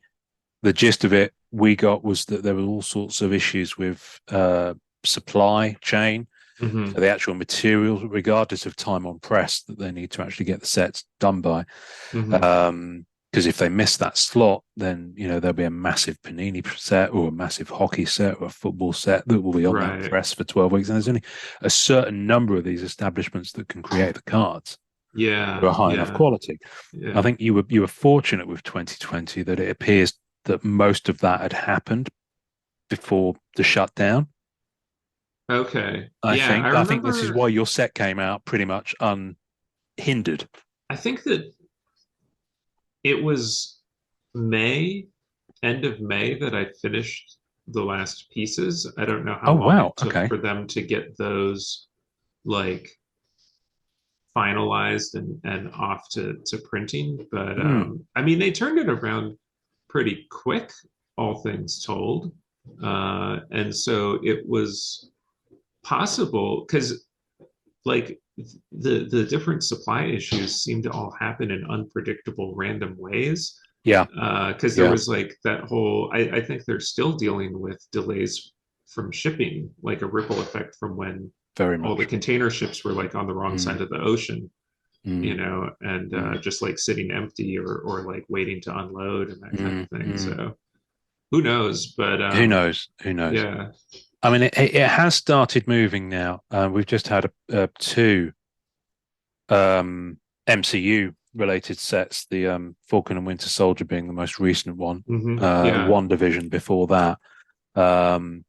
the gist of it we got was that there were all sorts of issues with supply chain for Mhm. the actual materials, regardless of time on press that they need to actually get the sets done by. Mhm. Because if they miss that slot, then there'll be a massive Panini set or a massive hockey set or a football set that will be on that Right. press for 12 weeks. And there's only a certain number of these establishments that can create the cards to a Yeah, high enough yeah, quality. I yeah. think you were fortunate with 2020 that it appears that most of that had happened before the shutdown. Okay. I Yeah, I think I think this is remember why your set came out pretty much unhindered. I think that it was May, end of May, that I finished the last pieces. I don't know how Oh long wow, it took okay. for them to get those like finalized and off to printing. But Hmm. I mean, they turned it around pretty quick, all things told. And so it was possible because, like, the different supply issues seem to all happen in unpredictable, random ways. Yeah, Because there yeah, was like that whole, I think they're still dealing with delays from shipping, like a ripple effect from when very all the much. container ships were like on the wrong side Mm, of the ocean, mm, and mm, just like sitting empty or like waiting to unload and that kind of mm, thing. mm. So who knows? But Who knows? Who knows? yeah. I mean, it has started moving now. We've just had two MCU related sets, the Falcon and Winter Soldier being the most recent one, Yeah. One Division before that, um,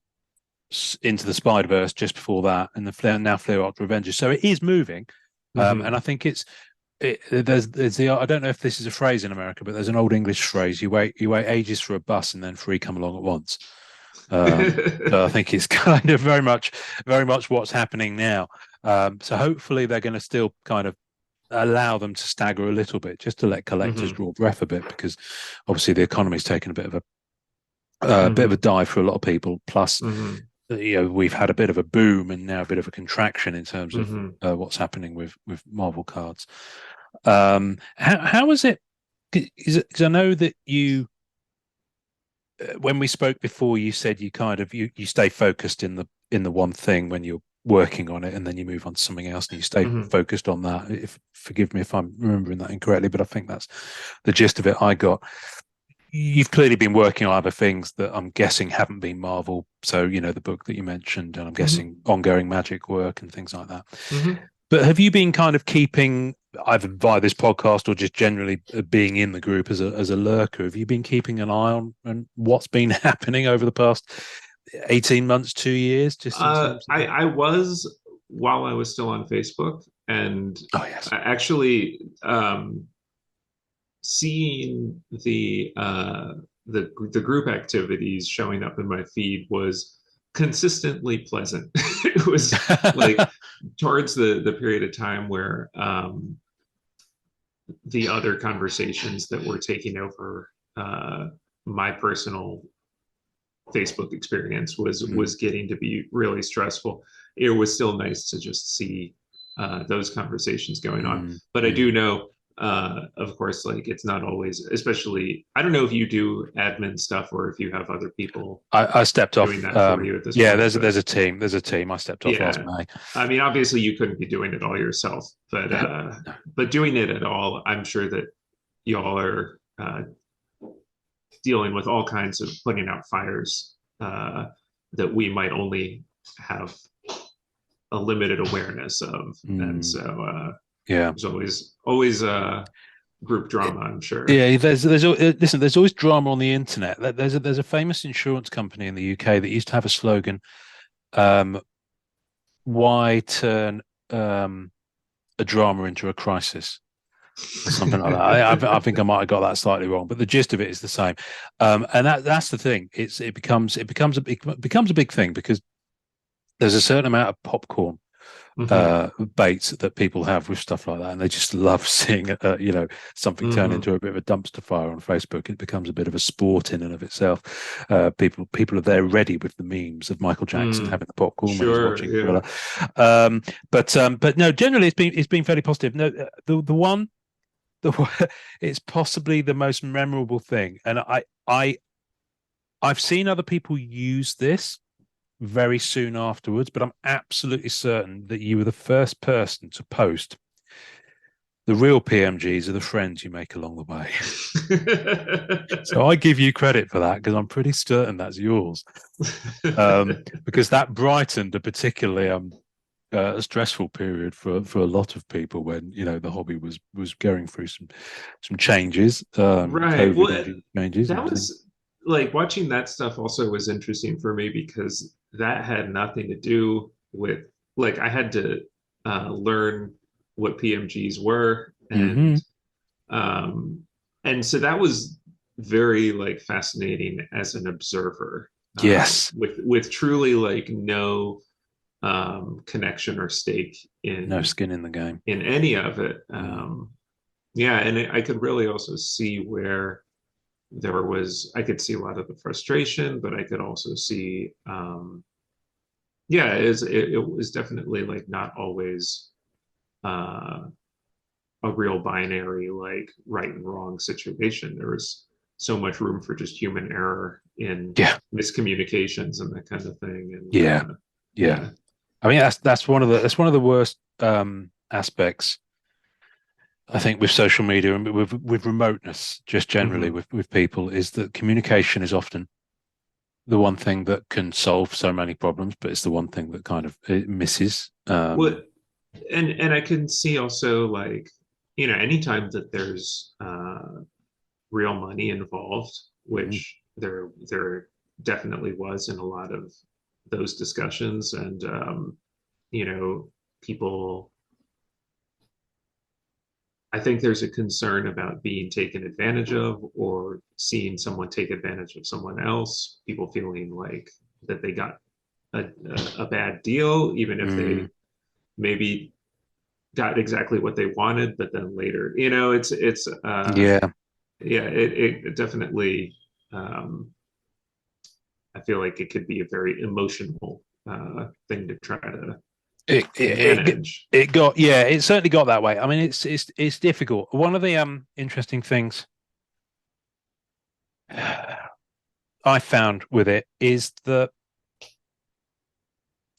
Into the Spider-Verse just before that, and now Flare After Avengers. So it is moving, and I think there's the I don't know if this is a phrase in America, but there's an old English phrase: you wait ages for a bus, and then three come along at once. So I think it's kind of very much what's happening now. So hopefully they're going to still kind of allow them to stagger a little bit, just to let collectors hmm draw breath a bit, because obviously the economy's taken a bit of a hmm dive for a lot of people. Plus, hmm we've had a bit of a boom and now a bit of a contraction in terms of hmm what's happening with Marvel cards. How is it? Because I know that when we spoke before, you said you kind of you stay focused in the one thing when you're working on it, and then you move on to something else, and you stay hmm focused on that. If Forgive me if I'm remembering that incorrectly, but I think that's the gist of it I got. You've clearly been working on other things that I'm guessing haven't been Marvel. So, the book that you mentioned, and I'm hmm guessing ongoing magic work and things like that. hmm But have you been kind of keeping, either via this podcast or just generally being in the group as a lurker, have you been keeping an eye on what's been happening over the past 18 months, 2 years, just in terms of I was while I was still on Facebook, and Oh, yes. I actually seeing the group activities showing up in my feed was consistently pleasant. It was like towards the period of time where the other conversations that were taking over my personal Facebook experience was Mm, was getting to be really stressful. It was still nice to just see those conversations going on. mm, But I mm. do know, of course, like it's not always, especially, I don't know if you do admin stuff or if you have other people I stepped doing off. that for you at this Yeah, point. there's But there's a team. I stepped off last yeah, May. I mean, obviously you couldn't be doing it all yourself, No, no. but doing it at all, I'm sure that y'all are dealing with all kinds of putting out fires that we might only have a limited awareness of, and Mm, so yeah. there's always group drama, I'm sure. Yeah, listen. There's always drama on the internet. There's a famous insurance company in the UK that used to have a slogan, um, "Why turn um, a drama into a crisis?" or something like that. I think I might have got that slightly wrong, but the gist of it is the same. And that's the thing. It becomes a big thing, because there's a certain amount of popcorn hmm bait that people have with stuff like that, and they just love seeing something turn hmm into a bit of a dumpster fire on Facebook. It becomes a bit of a sport in and of itself. People are there ready with the memes of Michael Jackson mm, having the popcorn when he's sure, watching yeah. Thriller. But no, generally it's been fairly positive. No, the one it's possibly the most memorable thing, and I've seen other people use this very soon afterwards, but I'm absolutely certain that you were the first person to post the real PMGs are the friends you make along the way. So I give you credit for that, because I'm pretty certain that's yours. Because that brightened a particularly a stressful period for a lot of people when the hobby was going through some changes, Right. COVID Well, induced changes and that everything. was like watching that stuff also was interesting for me because that had nothing to do with, like, I had to learn what PMGs were, Hmm. um and so that was very like fascinating as an observer, Yes, with truly like no connection or stake no in skin in the game. any of it. Mm. Yeah, and I could really also see where I could see a lot of the frustration, but I could also see, yeah, it was definitely like not always uh, a real binary like right and wrong situation. There was so much room for just human error in Yeah, miscommunications and that kind of thing. And yeah, yeah. yeah. I mean, that's one of the worst aspects, I think, with social media and with remoteness, just generally Mm-hmm. with people, is that communication is often the one thing that can solve so many problems, but it's the one thing that kind of it misses. What and I can see also like, anytime that there's real money involved, Mhm. which there definitely was in a lot of those discussions, and people, I think there's a concern about being taken advantage of or seeing someone take advantage of someone else, people feeling like that they got a bad deal, even if Mm, they maybe got exactly what they wanted, but then later, it's yeah, yeah, it definitely, um, I feel like it could be a very emotional thing to try to it, it it manage. it got yeah, it certainly got that way. I mean, it's difficult. One of the interesting things I found with it is that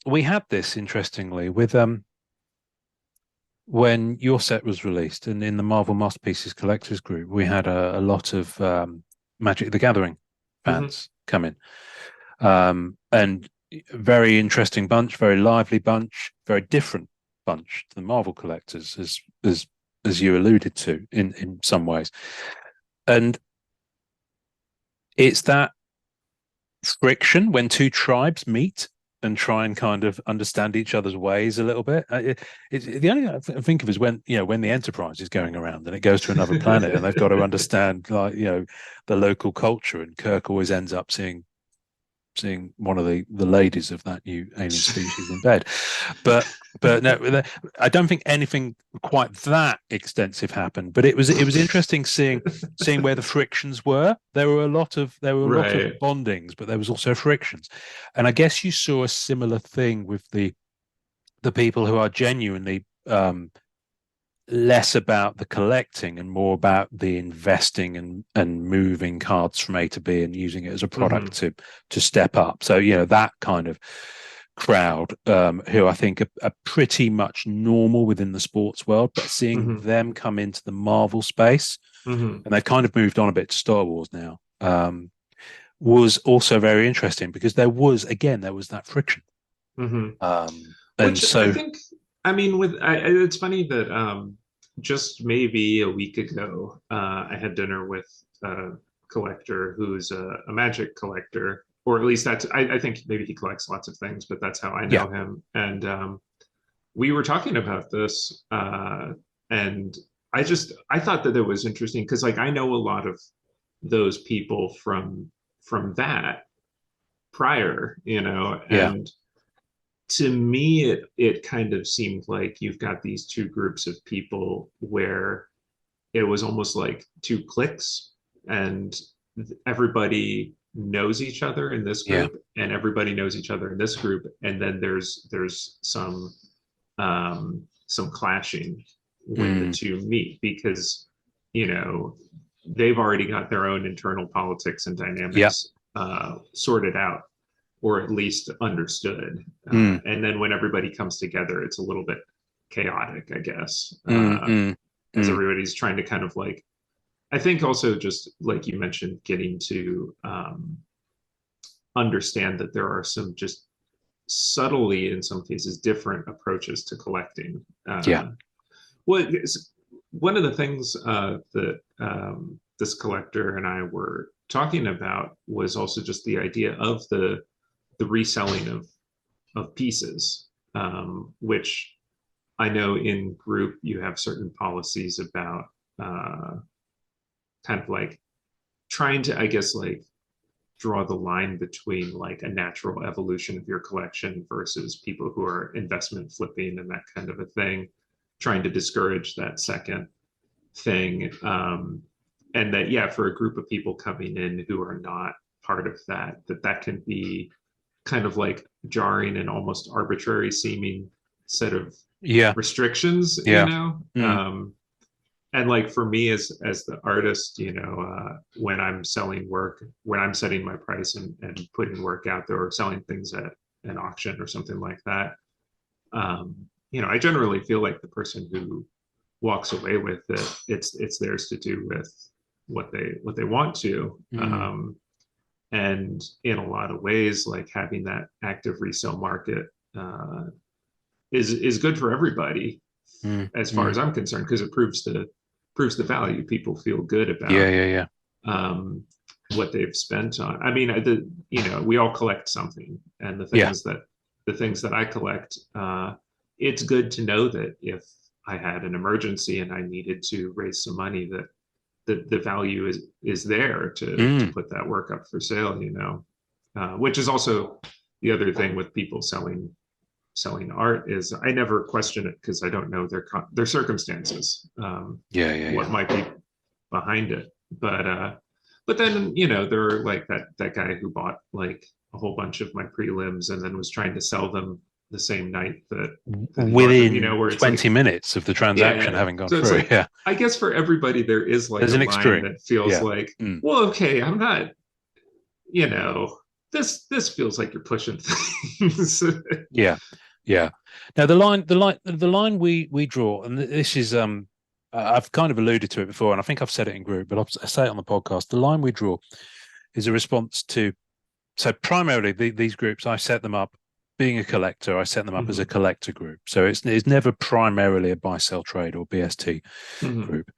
we had this interestingly with when your set was released and in the Marvel Masterpieces collectors group, we had a lot of Magic the Gathering Mm-hmm. fans come in. And very interesting bunch, very lively bunch, very different bunch to the Marvel collectors, as you alluded to in some ways. And it's that friction when two tribes meet and try and kind of understand each other's ways a little bit. It's the only thing I think of is when when the Enterprise is going around and it goes to another planet and they've got to understand like the local culture, and Kirk always ends up seeing one of the ladies of that new alien species in bed. But no, I don't think anything quite that extensive happened. But it was interesting seeing where the frictions were. There were a lot of Right. bondings, but there was also frictions. And I guess you saw a similar thing with the people who are genuinely less about the collecting and more about the investing and moving cards from A to B and using it as a product Mm-hmm. to step up. So that kind of crowd, who I think are pretty much normal within the sports world, but seeing Mm-hmm. them come into the Marvel space, Mm-hmm. and they've kind of moved on a bit to Star Wars now, was also very interesting because there was that friction. Mm-hmm. And Which I so think, I mean, it's funny that just maybe a week ago, I had dinner with a collector who's a magic collector, or at least I think maybe he collects lots of things, but that's how I yeah, know him. And we were talking about this, and I thought that it was interesting because like I know a lot of those people from that prior, yeah, and to me it kind of seemed like you've got these two groups of people where it was almost like two cliques, and everybody knows each other in this yeah, group and everybody knows each other in this group, and then there's some clashing when the mm, two meet because you know they've already got their own internal politics and yeah, dynamics sorted out or at least understood. mm, And then when everybody comes together, it's a little bit chaotic, I guess, mm, mm, as mm, everybody's trying to kind of like, I think also just like you mentioned, getting to understand that there are some just subtly, in some cases, different approaches to collecting. yeah, Well, one of the things that this collector and I were talking about was also just the idea of the reselling of pieces, which I know in group you have certain policies about uh, kind of like trying to, I guess, like draw the line between like a natural evolution of your collection versus people who are investment flipping and that kind of a thing, trying to discourage that second thing. And that, yeah, for a group of people coming in who are not part of that can be kind of like jarring and almost arbitrary seeming set of Yeah. restrictions, Yeah. Mm. and like for me as the artist, when I'm selling work, when I'm setting my price and putting work out there or selling things at an auction or something like that, I generally feel like the person who walks away with it, it's theirs to do with what they want to. Mm. And in a lot of ways, like having that active resale market uh, is good for everybody, Mm. as far Mm. as I'm concerned, because it proves the value. People feel good Yeah. about Yeah. Yeah. um, what they've spent on. I mean, we all collect something, and Yeah. the things that I collect, it's good to know that if I had an emergency and I needed to raise some money, that the value is there to Mm. put that work up for sale. Which is also the other thing with people selling art is I never question it because I don't know their circumstances, Yeah. Yeah. what Yeah. might be behind it. But then there are like that guy who bought like a whole bunch of my prelims and then was trying to sell them the same night that he bought them. Within Where it's like 20 minutes of the transaction yeah. having gone So it's through. like Yeah. I guess for everybody there is like There's a an line extreme. that feels Yeah. like, Mm. well, okay, I'm not, you know, this feels like you're pushing things. Yeah. Yeah. Now the line we draw, and this is I've kind of alluded to it before, and I think I've said it in group, but I say it on the podcast. The line we draw is a response to, so primarily these groups, I set them up being a collector. I set them up as a Mhm. collector group. So it's never primarily a buy sell trade or BST Mhm. group.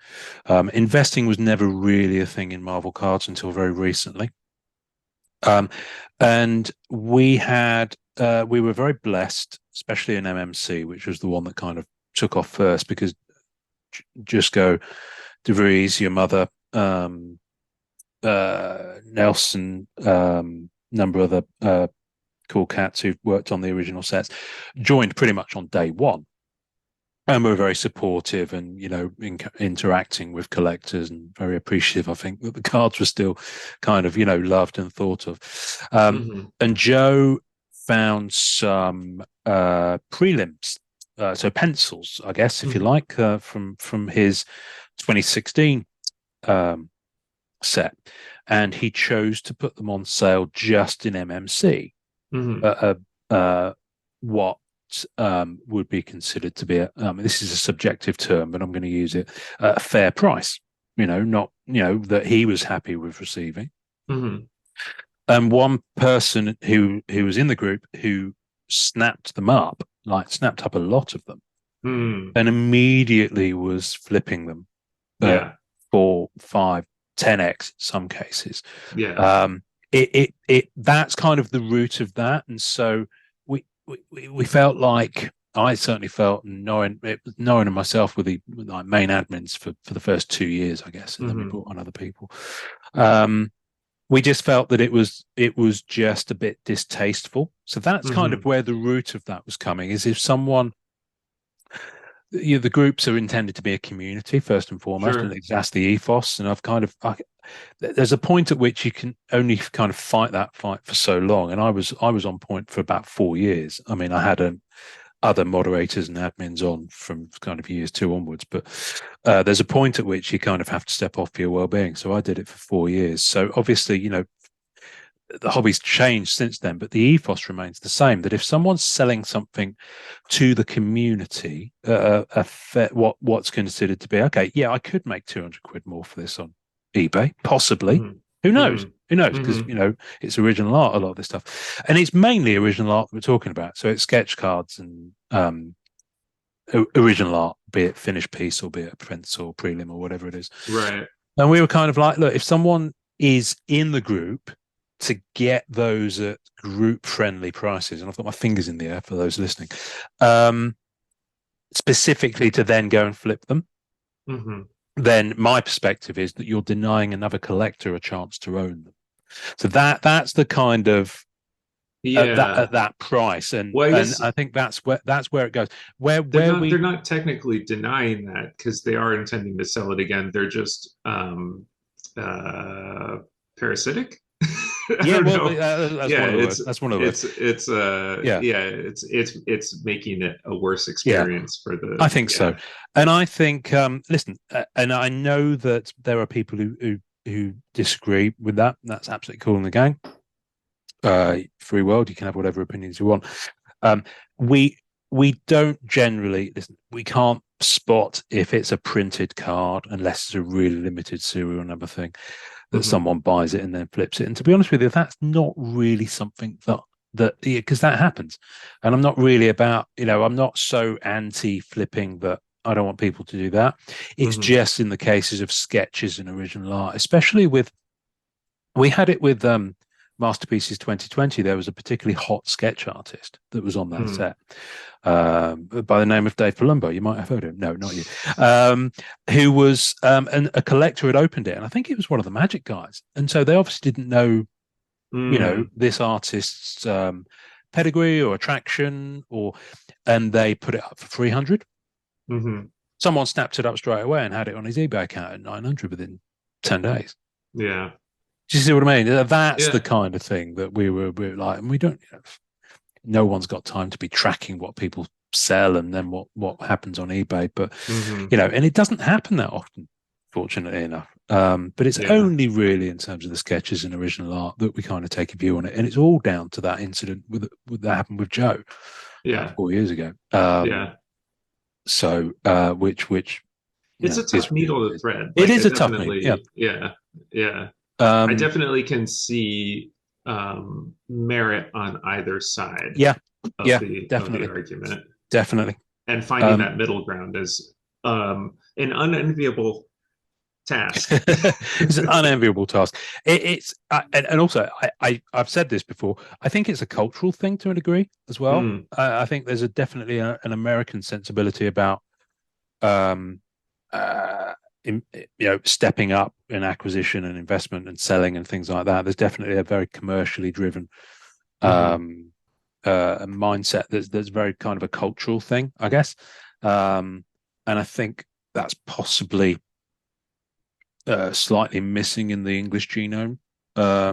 Investing was never really a thing in Marvel cards until very recently. And we were very blessed, especially in MMC, which was the one that kind of took off first, because Just Go, DeVries, your mother, Nelson, number of other cool cats who've worked on the original sets, joined pretty much on day one. And were very supportive and, interacting with collectors and very appreciative, I think, that the cards were still kind of, loved and thought of. Mhm. And Joe found some prelims, so pencils, I guess, if you Mhm. like, from his 2016 um, set. And he chose to put them on sale just in MMC. Mhm. Uh, what would be considered to be this is a subjective term, but I'm going to use it, a fair price. Not that he was happy with receiving. Mhm. And one person who was in the group who snapped them up, like snapped up a lot of them, Mhm. and immediately was flipping them at Yeah. 4, 5, 10x in some cases. Yeah. Um, it that's kind of the root of that, and so we felt like, I certainly felt, knowing myself with the like main admins for the first 2 years, I guess, and then we Mhm. brought on other people. We just felt that it was just a bit distasteful. So that's kind of Mhm. where the root of that was coming. Is if someone, the groups are intended to be a community first and foremost, and Sure. that's the ethos. And there's a point at which you can only kind of fight that fight for so long. And I was on point for about 4 years. I mean, I had other moderators and admins on from kind of years 2 onwards, but there's a point at which you kind of have to step off for your well-being. So I did it for 4 years. So obviously, the hobby's changed since then, but the ethos remains the same. That if someone's selling something to the community, what's considered to be, okay, yeah, I could make 200 quid more for this on eBay, possibly. Mhm. Who knows? Mhm. Who knows? Because Mhm. it's original art, a lot of this stuff, and it's mainly original art that we're talking about. So it's sketch cards and original art, be it finished piece or be it a prince or prelim or whatever it is. Right. And we were kind of like, look, if someone is in the group, to get those at group friendly prices, and I've got my fingers in the air for those listening, specifically to then go and flip them, Mhm. then my perspective is that you're denying another collector a chance to own them. So that's the kind of Yeah. at that price, and Well, I and guess I think that's where it goes. Where they're where not they're we not technically denying that because they are intending to sell it again. They're just uh parasitic. I Yeah, don't well, know. that's Yeah, one of the words. That's one of the words. Yeah, yeah, it's making it a worse yeah, experience for I the, think so. yeah. And I think, listen, and I know that there are people who disagree with that. That's absolutely cool in the game. Free world, you can have whatever opinions you want. Um, we we don't generally listen. We can't spot if it's a printed card unless it's a really limited serial number thing that Hmm. someone buys it and then flips it. And to be honest with you, that's not really something that because that happens. And I'm not really about, I'm not so anti flipping that I don't want people to do that. It's Hmm. just in the cases of sketches and original art, especially with we had it with Masterpieces 2020. There was a particularly hot sketch artist that was on that Hmm. set by the name of Dave Palumbo. You might have heard of him. No, not you. Um, who was and a collector had opened it, and I think it was one of the Magic guys. And so they obviously didn't know, Mm. this artist's pedigree or attraction, and they put it up for 300. Hmm. Someone snapped it up straight away and had it on his eBay account at 900 within 10 days. Yeah. Do you see what I mean? That's the Yeah. kind of thing that we're like, and we don't. No one's got time to be tracking what people sell and then what happens on eBay. But Hmm. and it doesn't happen that often, fortunately enough. But it's Yeah. only really in terms of the sketches and original art that we kind of take a view on it, and it's all down to that incident with that happened with Joe about Yeah. 4 years ago. Yeah. So which It's a is tough needle to thread. it Like, I is a tough need. Yeah. definitely, yeah, yeah. I Um, definitely can see merit on either side yeah. of Yeah. the Definitely. argument, Definitely. and finding Um, that middle ground is an unenviable task. it's an unenviable task. And also I've said this before. I think it's a cultural thing to a degree as well. Mm, I think there's definitely an American sensibility about um, uh, stepping up in acquisition and investment and selling and things like that. There's definitely a very commercially driven hmm. um, mindset that's very kind of a cultural thing, I guess. Um, and I think that's possibly slightly missing in the English genome. I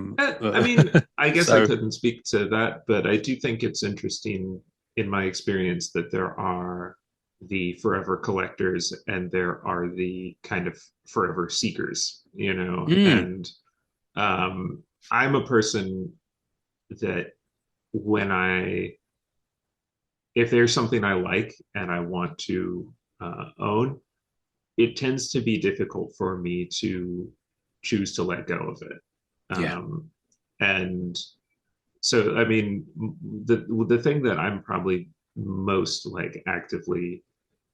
mean, I guess I So couldn't speak to that, but I do think it's interesting in my experience that there are the forever collectors and there are the kind of forever seekers, mm, and um, I'm a person that when if there's something I like and I want to own, it tends to be difficult for me to choose to let go of it. yeah, Um, and so, I mean, the thing that I'm probably most like actively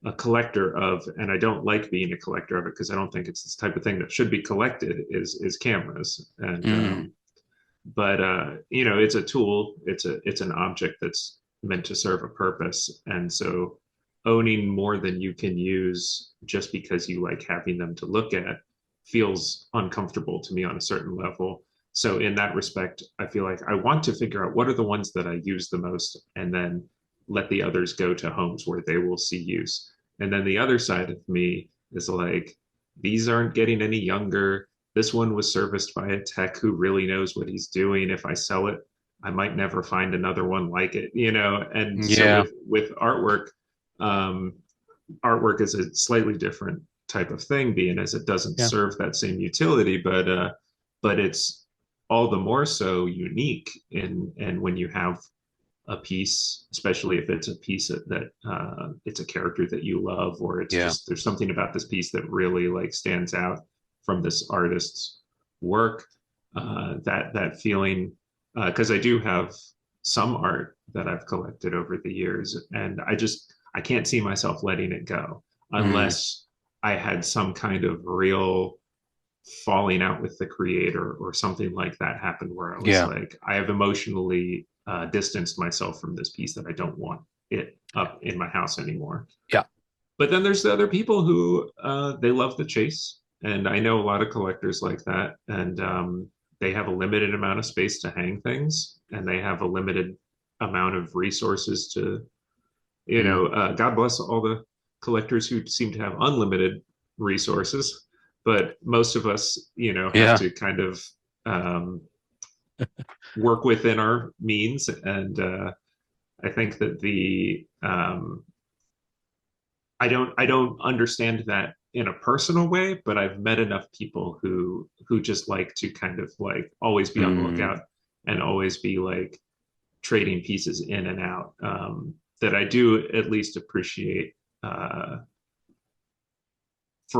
a collector of, and I don't like being a collector of it because I don't think it's this type of thing that should be collected, is cameras. And mm, but it's a tool. It's an object that's meant to serve a purpose, and so owning more than you can use just because you like having them to look at feels uncomfortable to me on a certain level. So in that respect, I feel like I want to figure out what are the ones that I use the most, and then let the others go to homes where they will see use. And then the other side of me is like, these aren't getting any younger. This one was serviced by a tech who really knows what he's doing. If I sell it, I might never find another one like it. And so yeah, with artwork, um, artwork is a slightly different type of thing, being as it doesn't yeah, serve that same utility, but it's all the more so unique in and when you have a piece, especially if it's a piece that it's a character that you love, or it's yeah, just there's something about this piece that really like stands out from this artist's work. That feeling, because I do have some art that I've collected over the years, and I can't see myself letting it go mm, unless I had some kind of real falling out with the creator or something like that happened where I was yeah, like, I have emotionally distanced myself from this piece that I don't want it up in my house anymore. yeah, But then there's the other people who they love the chase. And I know a lot of collectors like that. And they have a limited amount of space to hang things and they have a limited amount of resources to, mm, God bless all the collectors who seem to have unlimited resources, but most of us, have yeah, to kind of um, work within our means, and I think that the I don't understand that in a personal way, but I've met enough people who just like to kind of like always be on the Mm, lookout and always be like trading pieces in and out, that I do at least appreciate, for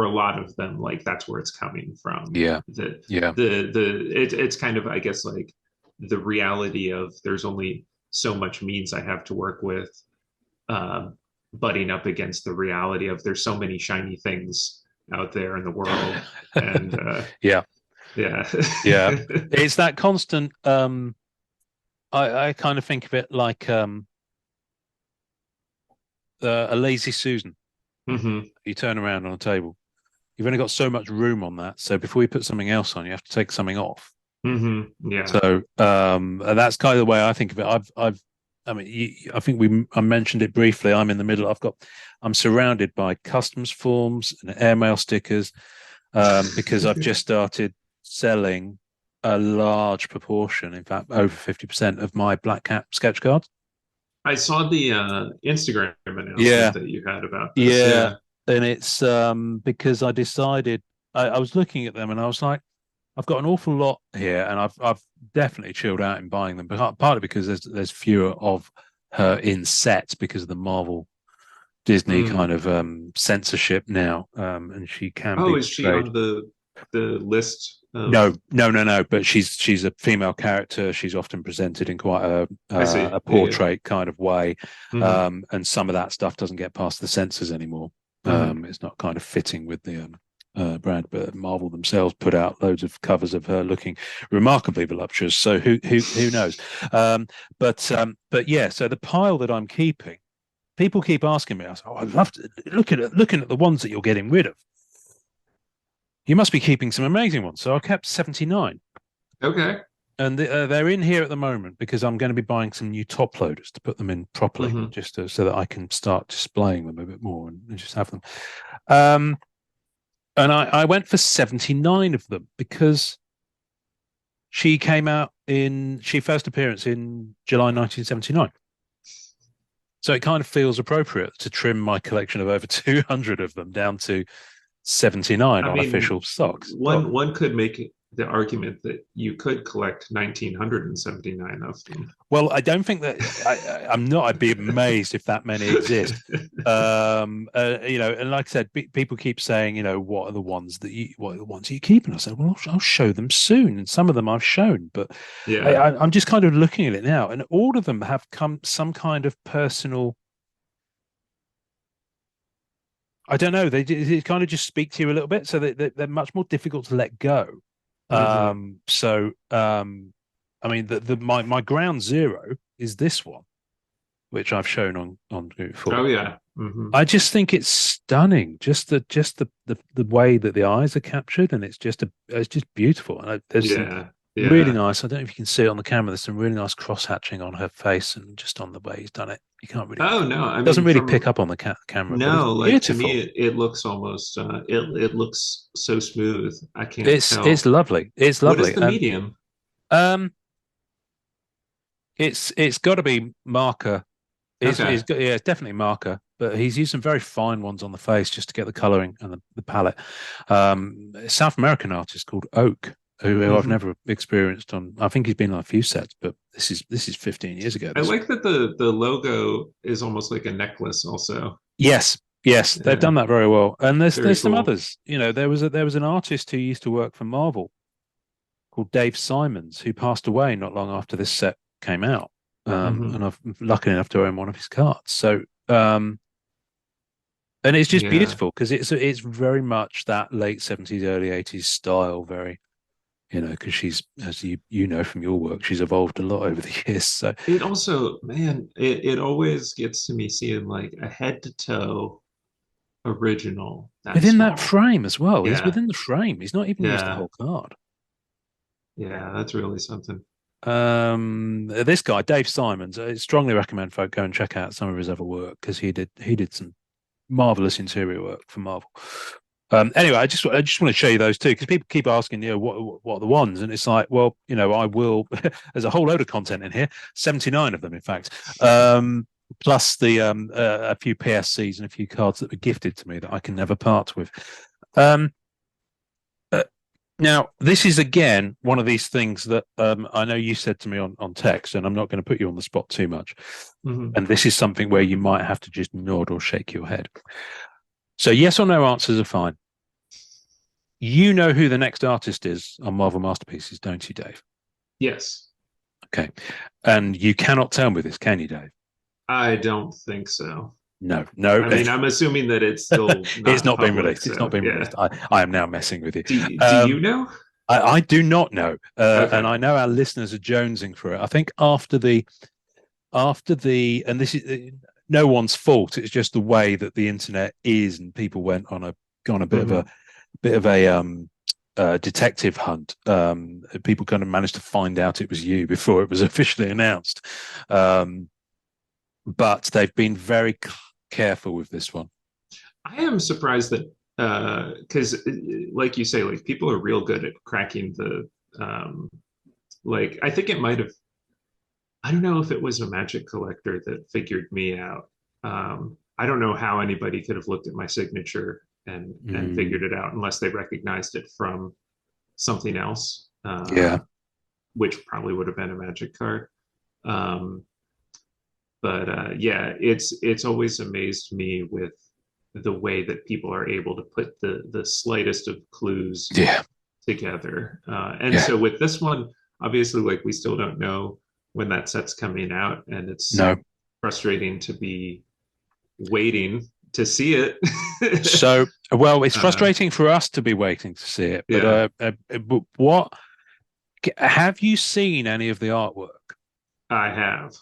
a lot of them, like that's where it's coming from. yeah, yeah, It's kind of, I guess, like the reality of there's only so much means I have to work with, um, butting up against the reality of there's so many shiny things out there in the world. And yeah, yeah. yeah. It's that constant. I kind of think of it like a lazy Susan. Hmm. You turn around on a table. You've only got so much room on that. So before you put something else on, you have to take something off. Hmm. Yeah. So and that's kind of the way I think of it. I mean, I think I mentioned it briefly. I'm in the middle. I'm surrounded by customs forms and airmail stickers, because I've just started selling a large proportion, in fact, over 50% of my Black Cat sketch cards. I saw the Instagram announcement Yeah, that you had about this. yeah. Yeah. And it's because I decided I was looking at them and I was like, I've got an awful lot here, and I've definitely chilled out in buying them, but partly because there's fewer of her in sets because of the Marvel Disney kind Mm. of censorship now, and she can Oh, be is she portrayed. on the list of? No, no, no, no. But she's a female character. She's often presented in quite I see. a Yeah, yeah. portrait kind of way, Hmm. and some of that stuff doesn't get past the censors anymore. Hmm. It's not kind of fitting with the brand, but Marvel themselves put out loads of covers of her looking remarkably voluptuous. So who knows? Um, but yeah. So the pile that I'm keeping, people keep asking me. I say, "Oh, I'd love to looking at the ones that you're getting rid of. You must be keeping some amazing ones." So I kept 79. Okay. And they're in here at the moment because I'm going to be buying some new top loaders to put them in properly, Hmm. so that I can start displaying them a bit more and just have them. Um, and I went for 79 of them because she first appearance in July 1979. So it kind of feels appropriate to trim my collection of over 200 of them down to 79 I on mean, official stocks. one could make the argument that you could collect 1979 of them. Well, I don't think that I'm not. I'd be amazed if that many exist. And like I said, people keep saying, what are the ones what are the ones you keep? And I said, well, I'll show them soon. And some of them I've shown, but Yeah. I'm just kind of looking at it now, and all of them have come some kind of personal. I don't know. They kind of just speak to you a little bit, so they're much more difficult to let go. Hmm. I mean, my ground zero is this one, which I've shown on Oh before. yeah. Hmm. I just think it's stunning. Just the way that the eyes are captured, and it's just beautiful. And there's some Yeah. really Yeah. nice. I don't know if you can see it on the camera. There's some really nice cross hatching on her face, and just on the way he's done it. You can't really Oh no, I doesn't mean, really pick from up on the camera, but it's no, like to me, beautiful. it looks almost it looks so smooth. I can't It's tell. lovely. It's What is lovely, the and medium? um, it's got to be marker. Okay. Yeah, it's definitely marker, but he's used some very fine ones on the face just to get the colouring and the palette. South American artist called Oak, who I've Hmm. never experienced on. I think he's been on a few sets, but this is 15 years ago. I This like that the logo is almost like a necklace also. Yes, yes, they've Yeah, done that very well. And very there's some cool. others. There was an artist who used to work for Marvel called Dave Simons who passed away not long after this set came out. Hmm. And I've lucky enough to own one of his cards. So and it's just Yeah. beautiful because it's very much that late 70s, early 80s style. Very, because she's, as you know from your work, she's evolved a lot over the years. So It also, man, it always gets to me seeing like a head to toe original that within that small. frame as well, he's Yeah. within the frame. He's not even used the Yeah. whole card. Yeah. That's really something. This guy, Dave Simons, I strongly recommend folk go and check out some of his other work because he did some marvelous interior work for Marvel. Anyway, I just want to show you those two because people keep asking, what are the ones, and it's like, well, I will. There's a whole load of content in here, 79 of them, in fact, plus the a few PSCs and a few cards that were gifted to me that I can never part with. Now, this is again one of these things that I know you said to me on text, and I'm not going to put you on the spot too much. Mm-hmm. And this is something where you might have to just nod or shake your head. So yes or no answers are fine. You know who the next artist is on Marvel Masterpieces, don't you, Dave? Yes. Okay. And you cannot tell me this, can you, Dave? I don't think so. No. I mean, I'm assuming that it's still it's not been public, released. so, It's not been released. I am now messing with you. Do you know? I do not know. Okay. And I know our listeners are jonesing for it. I think after the, and this is no one's fault. It's just the way that the internet is, and people went on a bit of a detective hunt. People kind of managed to find out it was you before it was officially announced. But they've been very careful with this one. I am surprised that because, like you say, like people are real good at cracking the like. I think it might have. I don't know if it was a Magic collector that figured me out. I don't know how anybody could have looked at my signature and figured it out unless they recognized it from something else. Which probably would have been a Magic card. But yeah, it's always amazed me with the way that people are able to put the slightest of clues together. So with this one, obviously, like we still don't know when that set's coming out, and it's frustrating to be waiting to see it. So, well, it's frustrating for us to be waiting to see it. But what have you seen any of the artwork? I have.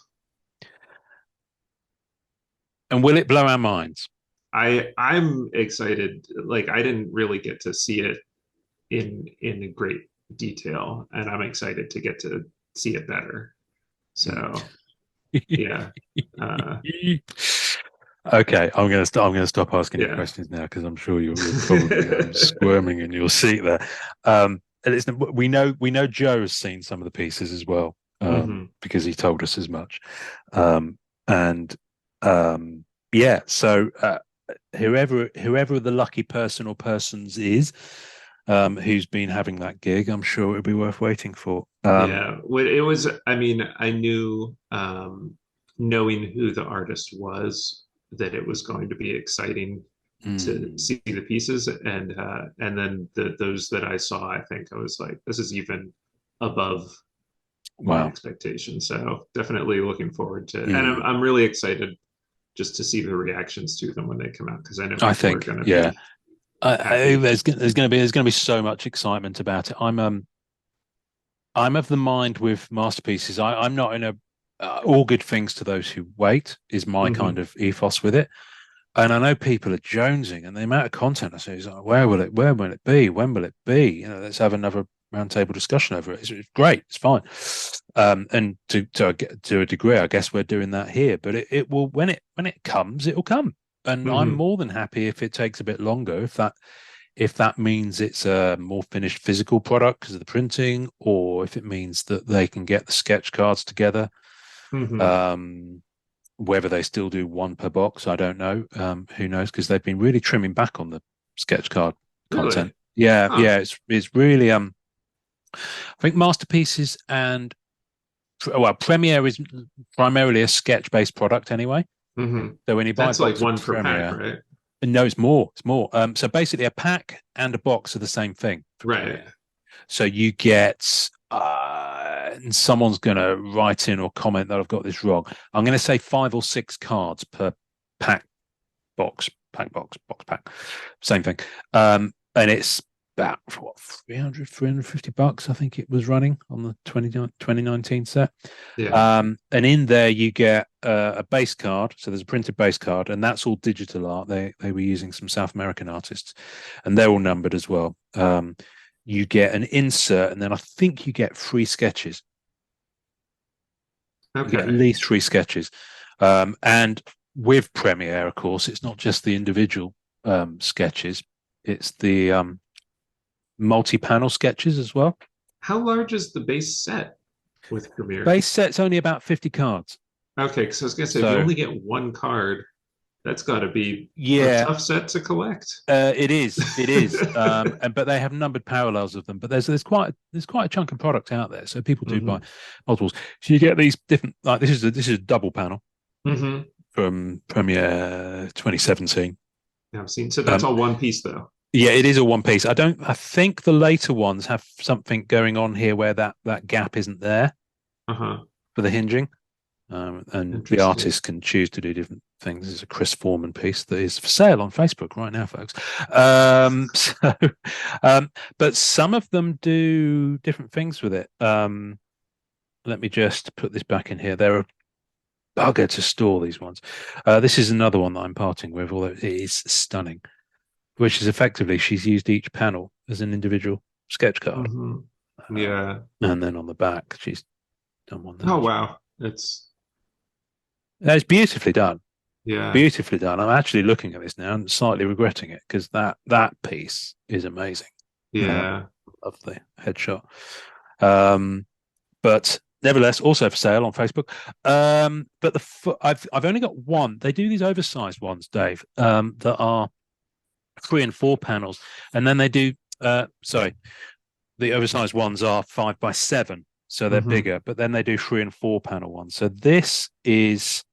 And will it blow our minds? I'm excited. Like I didn't really get to see it in great detail, and I'm excited to get to see it better. So yeah. Okay, I'm going to stop asking you questions now because I'm sure you're probably squirming in your seat there. And we know Joe has seen some of the pieces as well because he told us as much. So whoever the lucky person or persons is who's been having that gig, I'm sure it would be worth waiting for. It was. I mean, I knew knowing who the artist was that it was going to be exciting to see the pieces, and then those that I saw, I think I was like, this is even above my expectations. So definitely looking forward to, and I'm really excited just to see the reactions to them when they come out, because I know people are going to be. I there's going to be so much excitement about it. I'm of the mind with masterpieces. I'm not in a all good things to those who wait is my kind of ethos with it. And I know people are jonesing, and the amount of content I see is like, where will it be? When will it be? Let's have another roundtable discussion over it. It's great. It's fine. And to a degree, I guess we're doing that here. But it will when it comes, it will come. And I'm more than happy if it takes a bit longer. If that means it's a more finished physical product because of the printing, or if it means that they can get the sketch cards together. Whether they still do one per box, I don't know. Who knows? Because they've been really trimming back on the sketch card content. It's really I think Masterpieces and Premiere is primarily a sketch-based product anyway. So when you buy that's like one per Premiere, pack, right? No, it's more. It's more. So basically, a pack and a box are the same thing, right? Premiere. So you get. And someone's going to write in or comment that I've got this wrong. I'm going to say 5 or 6 cards per pack, box, same thing. And it's about $350 I think it was running on the 2019 set. And in there you get a base card. So there's a printed base card, and that's all digital art. They were using some South American artists, and they're all numbered as well. You get an insert, and then I think you get 3 sketches. Okay. You get at least 3 sketches. And with Premiere, of course, it's not just the individual sketches. It's the multi-panel sketches as well. How large is the base set with Premiere? Base set's only about 50 cards. Okay, because I was gonna say if you So only get one card, that's got to be a yeah, tough set to collect. it is. It is. And but they have numbered parallels of them. But there's quite a chunk of product out there, so people do buy Hmm. multiples. So you get these different. Like this is a double panel Hmm. from Premiere 2017. Yeah, I've seen. So that's Um, all one piece though. yeah, it is a one piece. I don't. I think the later ones have something going on here where that gap isn't there Uh-huh. for the hinging. And the Interesting. artist can choose to do different things. There's a Chris Foreman piece that is for sale on Facebook right now, folks. So, but some of them do different things with it. Let me just put this back in here. There are I'll go to store these ones. This is another one that I'm parting with, although it is stunning, which is effectively she's used each panel as an individual sketch card. Hmm. Um, Yeah. and then on the back, she's done one Oh there. wow. It's It's beautifully done. yeah. Beautifully done. I'm actually looking at this now and slightly regretting it because that piece is amazing. Yeah. Love the headshot. Um, but nevertheless, also for sale on Facebook. But I've only got one. They do these oversized ones, Dave, that are 3 and 4 panels, and then they do. Sorry, the oversized ones are 5 by 7, so they're Hmm. bigger. But then they do 3 and 4 panel ones. So this is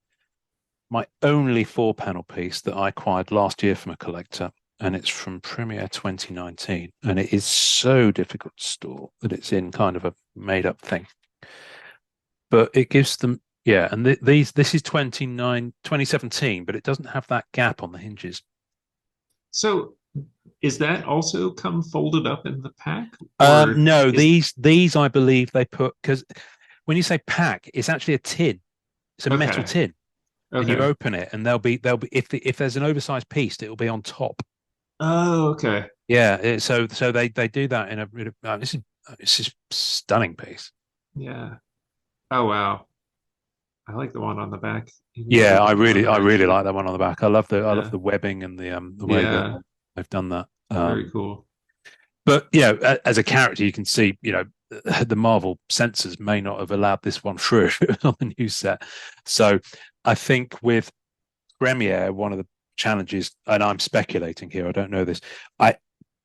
my only 4 panel piece that I acquired last year from a collector, and it's from Premiere 2019. And it is so difficult to store that it's in kind of a made up thing. But it gives them, yeah, and this is 2017, but it doesn't have that gap on the hinges. So is that also come folded up in the pack, or No, is these I believe they put because when you say pack, it's actually a tin. It's a metal okay? tin, and you Okay. open it, and they'll be if there's an oversized piece, it'll be on top. Oh, okay. Yeah, so they do that in a really this is stunning piece. Yeah. Oh wow. I like the one on the back even better Yeah, I than the one on really the I right really too. like that one on the back. I love Yeah. the webbing and the way that Yeah. they've done that. Very cool. But as a character, you can see the Marvel censors may not have allowed this one through if it was on the new set. So I think with Premiere, one of the challenges, and I'm speculating here, I don't know this, I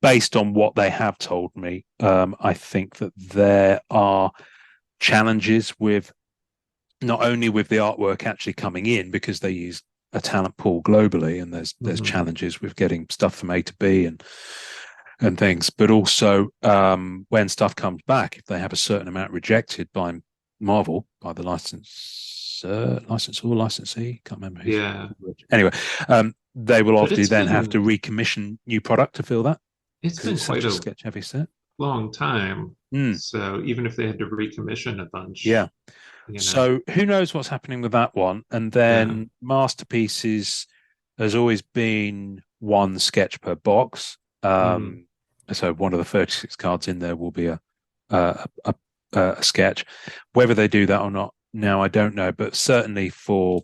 based on what they have told me, I think that there are challenges with not only with the artwork actually coming in because they use a talent pool globally, and there's Hmm. challenges with getting stuff from A to B and things, but also when stuff comes back, if they have a certain amount rejected by Marvel, by the licensor, licensee, can't remember who's Yeah. anyway, they will But obviously then have to recommission new product to fill that it's because been it's quite such a a sketch heavy set. long time. Mm, So even if they had to recommission a yeah. bunch, you know, So who knows what's happening with that one? And yeah. then Masterpieces has always been one sketch per box. Hmm. So one of the 36 cards in there will be a, a, a sketch. Whether they do that or not now, I don't know. But certainly for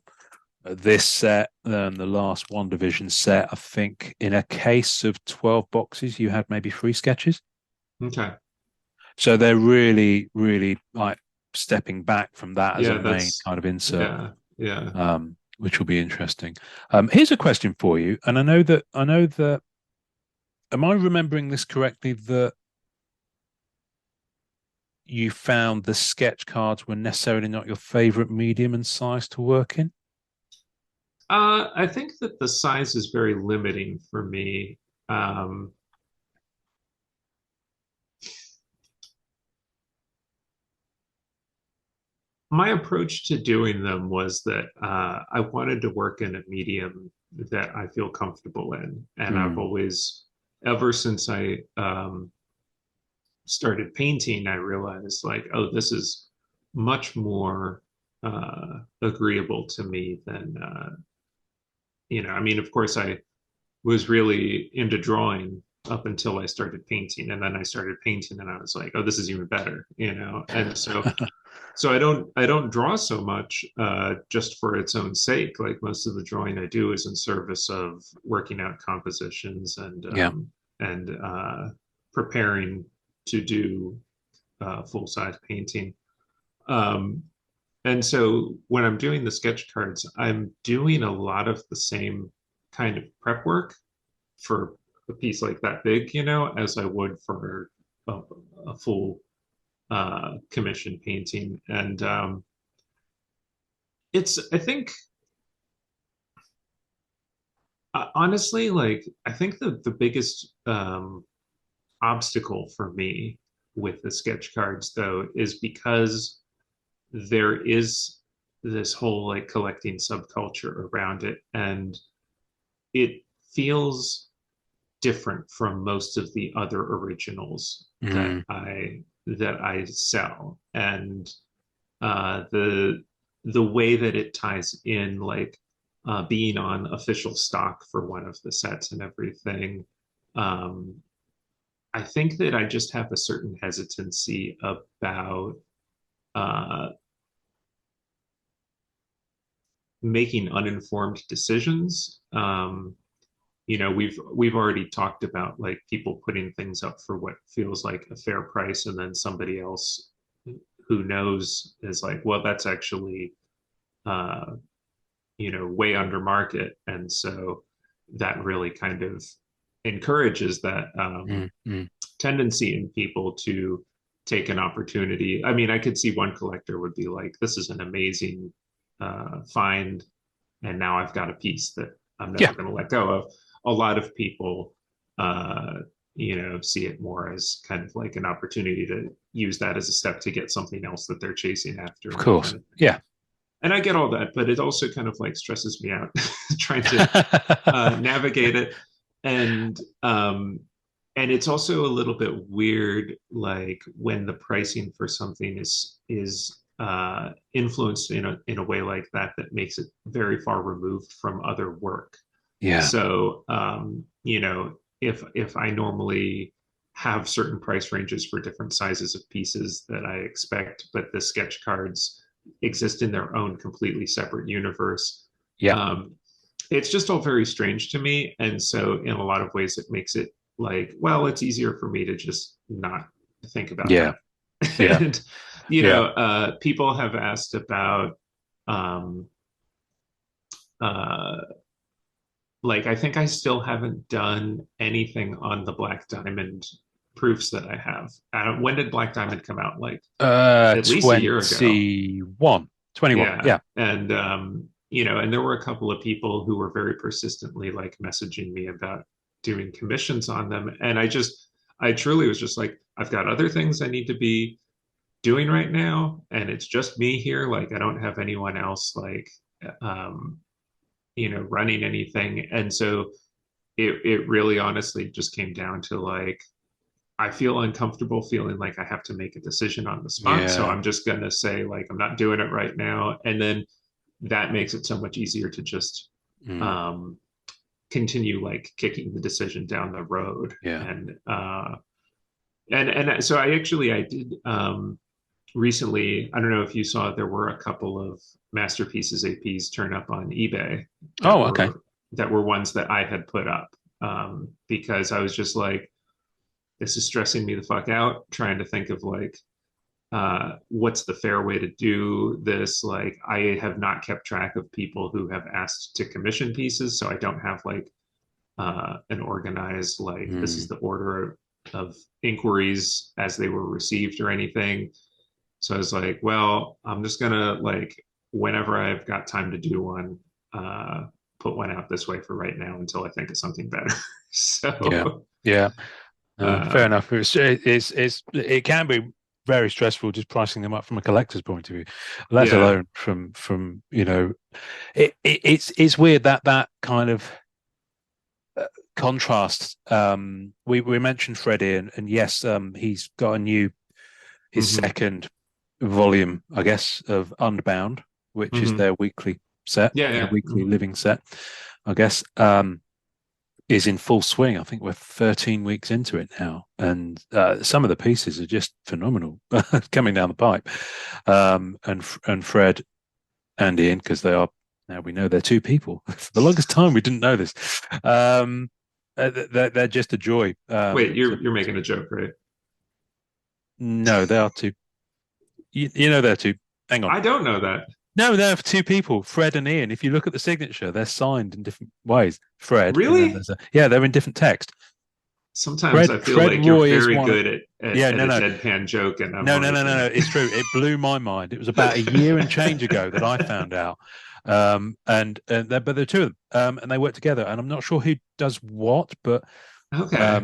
this set and the last One Division set, I think in a case of 12 boxes, you had maybe 3 sketches. Okay. So they're really, really like stepping back from that as a Yeah, main that's kind of insert, yeah, yeah. which will be interesting. Here's a question for you, and I know that. Am I remembering this correctly? That you found the sketch cards were necessarily not your favorite medium and size to work in. I think that the size is very limiting for me. Um, my approach to doing them was that I wanted to work in a medium that I feel comfortable in, and I've Mm, always, ever since I started painting, I realized like, oh, this is much more agreeable to me than I mean, of course, I was really into drawing up until I started painting, and then I started painting, and I was like, oh, this is even better, And so I don't draw so much just for its own sake. Like most of the drawing I do is in service of working out compositions and yeah. and preparing to do full-size painting. Um, and so when I'm doing the sketch cards, I'm doing a lot of the same kind of prep work for a piece like that big, as I would for a, a full commission painting. And I think, honestly, like, I think the biggest obstacle for me with the sketch cards, though, is because there is this whole like collecting subculture around it, and it feels different from most of the other originals Mm. that I sell, and the way that it ties in, like being on official stock for one of the sets and everything. Um, I think that I just have a certain hesitancy about uh, making uninformed decisions. We've already talked about like people putting things up for what feels like a fair price, and then somebody else who knows is like, well, that's actually uh, way under market, and so that really kind of encourages that Mm. Mm. tendency in people to take an opportunity. I mean, I could see one collector would be like, this is an amazing find, and now I've got a piece that I'm Yeah, never going to let go of. A lot of people, see it more as kind of like an opportunity to use that as a step to get something else that they're chasing after, of and that course. kind of thing. Yeah. And I get all that, but it also kind of like stresses me out trying to navigate it. And and it's also a little bit weird, like when the pricing for something is influenced in a way like that that makes it very far removed from other work. Yeah. So if I normally have certain price ranges for different sizes of pieces that I expect, but the sketch cards exist in their own completely separate universe. Yeah. Um, it's just all very strange to me. And so, in a lot of ways, it makes it like, well, it's easier for me to just not think about Yeah. that. Yeah. And, Yeah. people have asked about, um, uh, like, I think I still haven't done anything on the Black Diamond proofs that I have. When did Black Diamond come out? Like, at least a year ago. 21. 21. Yeah. Yeah. And and there were a couple of people who were very persistently like messaging me about doing commissions on them. And I truly was just like, I've got other things I need to be doing right now. And it's just me here. Like, I don't have anyone else like um, running anything. And so it really honestly just came down to like, I feel uncomfortable feeling like I have to make a decision on the spot. So Yeah. I'm just going to say, like, I'm not doing it right now. And then that makes it so much easier to just Mm. um, continue like kicking the decision down the road. Yeah. And so I did recently, I don't know if you saw, there were a couple of masterpieces APs turn up on eBay that Oh, okay. were ones that I had put up, because I was just like, this is stressing me the fuck out trying to think of like what's the fair way to do this. Like, I have not kept track of people who have asked to commission pieces, so I don't have like an organized like, this is Mm. the order of inquiries as they were received or anything. So I was like, well, I'm just gonna like, whenever I've got time to do one, uh put one out this way for right now until I think of something better. Yeah. So Yeah. Fair uh enough. It can be very stressful just pricing them up from a collector's point of view, let yeah. alone from it's weird that kind of contrast. We mentioned Freddie, and yes, he's got his Hmm. second volume, I guess, of Unbound, which is Hmm. their weekly set, Yeah, their yeah. weekly Hmm. living set, I guess. Is in full swing. I think we're 13 weeks into it now, and some of the pieces are just phenomenal coming down the pipe. And Fred and Ian, because they are, now we know they're two people. For the longest time, we didn't know this. They're just a joy. Wait, you're making a joke, right? No, they are two. You know they're two. Hang on. I don't know that. No, they're two people, Fred and Ian. If you look at the signature, they're signed in different ways. Fred, and then Really? there's a yeah, they're in different text. Sometimes I feel Fred like you're Roy is very one of good yeah, at no, a no, deadpan joke, and I'm no, no, like, no, no, no. It's true. It blew my mind. It was about a year and change ago that I found out. And but there are two of them, and they work together. And I'm not sure who does what, but okay,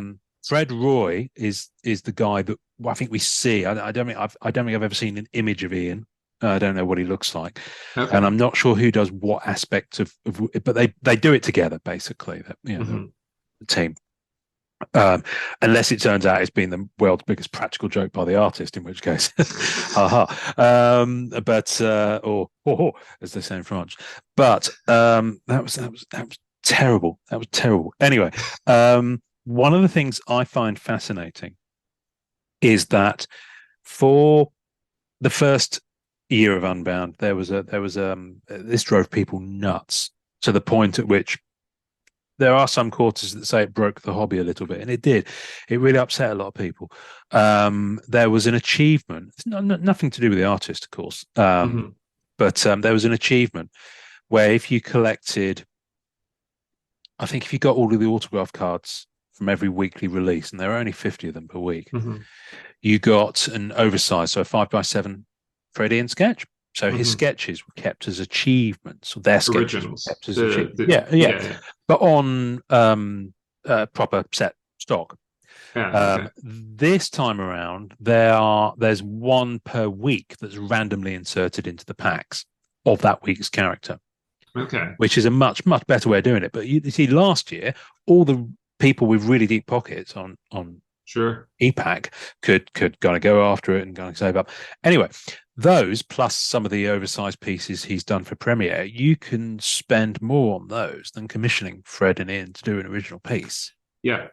Fred Roy is the guy that I think we see. I don't think I've ever seen an image of Ian. I don't know what he looks like, and okay. I'm not sure who does what aspect of but they do it together basically. That Hmm. the team. Unless it turns out it's been the world's biggest practical joke by the artist, in which case, haha. But or as they say in France. But that was terrible. That was terrible. Anyway, one of the things I find fascinating is that for the first year of Unbound, there was this drove people nuts to the point at which there are some quarters that say it broke the hobby a little bit, and it did. It really upset a lot of people. There was an achievement, it's nothing to do with the artist, of course, Hmm. but there was an achievement where if you collected, I think if you got all of the autograph cards from every weekly release, and there are only 50 of them per week, Hmm. you got an oversized, so a 5x7 Freddie and sketch. So his Hmm. sketches were kept as achievements, or their sketches were Originals. kept as achievements. Yeah, yeah, Yeah, yeah, but on proper set stock. yeah. Okay, This time around, there's one per week that's randomly inserted into the packs of that week's character, okay. which is a much better way of doing it. But you see, last year, all the people with really deep pockets on Sure. EPAC could kind of go after it and kind of save up. Anyway, those plus some of the oversized pieces he's done for Premiere, you can spend more on those than commissioning Fred and Ian to do an original piece, Yeah,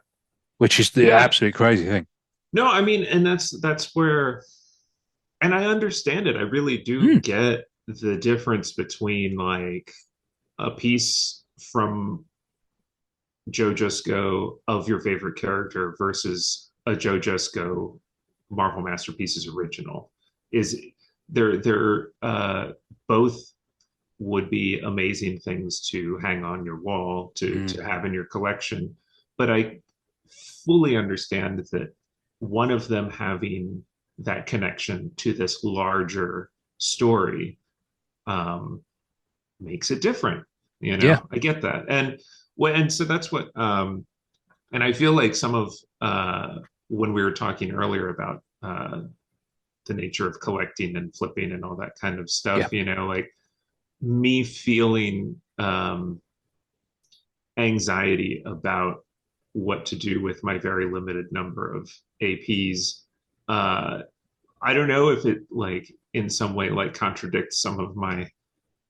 which is the yeah. absolute crazy thing. No, I mean, and that's where, and I understand it. I really do Mm, get the difference between like a piece from Joe Jusko of your favorite character versus a Joe Jusko Marvel Masterpieces original. Is they're both would be amazing things to hang on your wall mm, to have in your collection, but I fully understand that one of them having that connection to this larger story um, makes it different. You yeah, know, I get that, and so that's what, and I feel like some of when we were talking earlier about the nature of collecting and flipping and all that kind of yeah, stuff, you know, like me feeling anxiety about what to do with my very limited number of APs. Uh, I don't know if it like in some way like contradicts some of my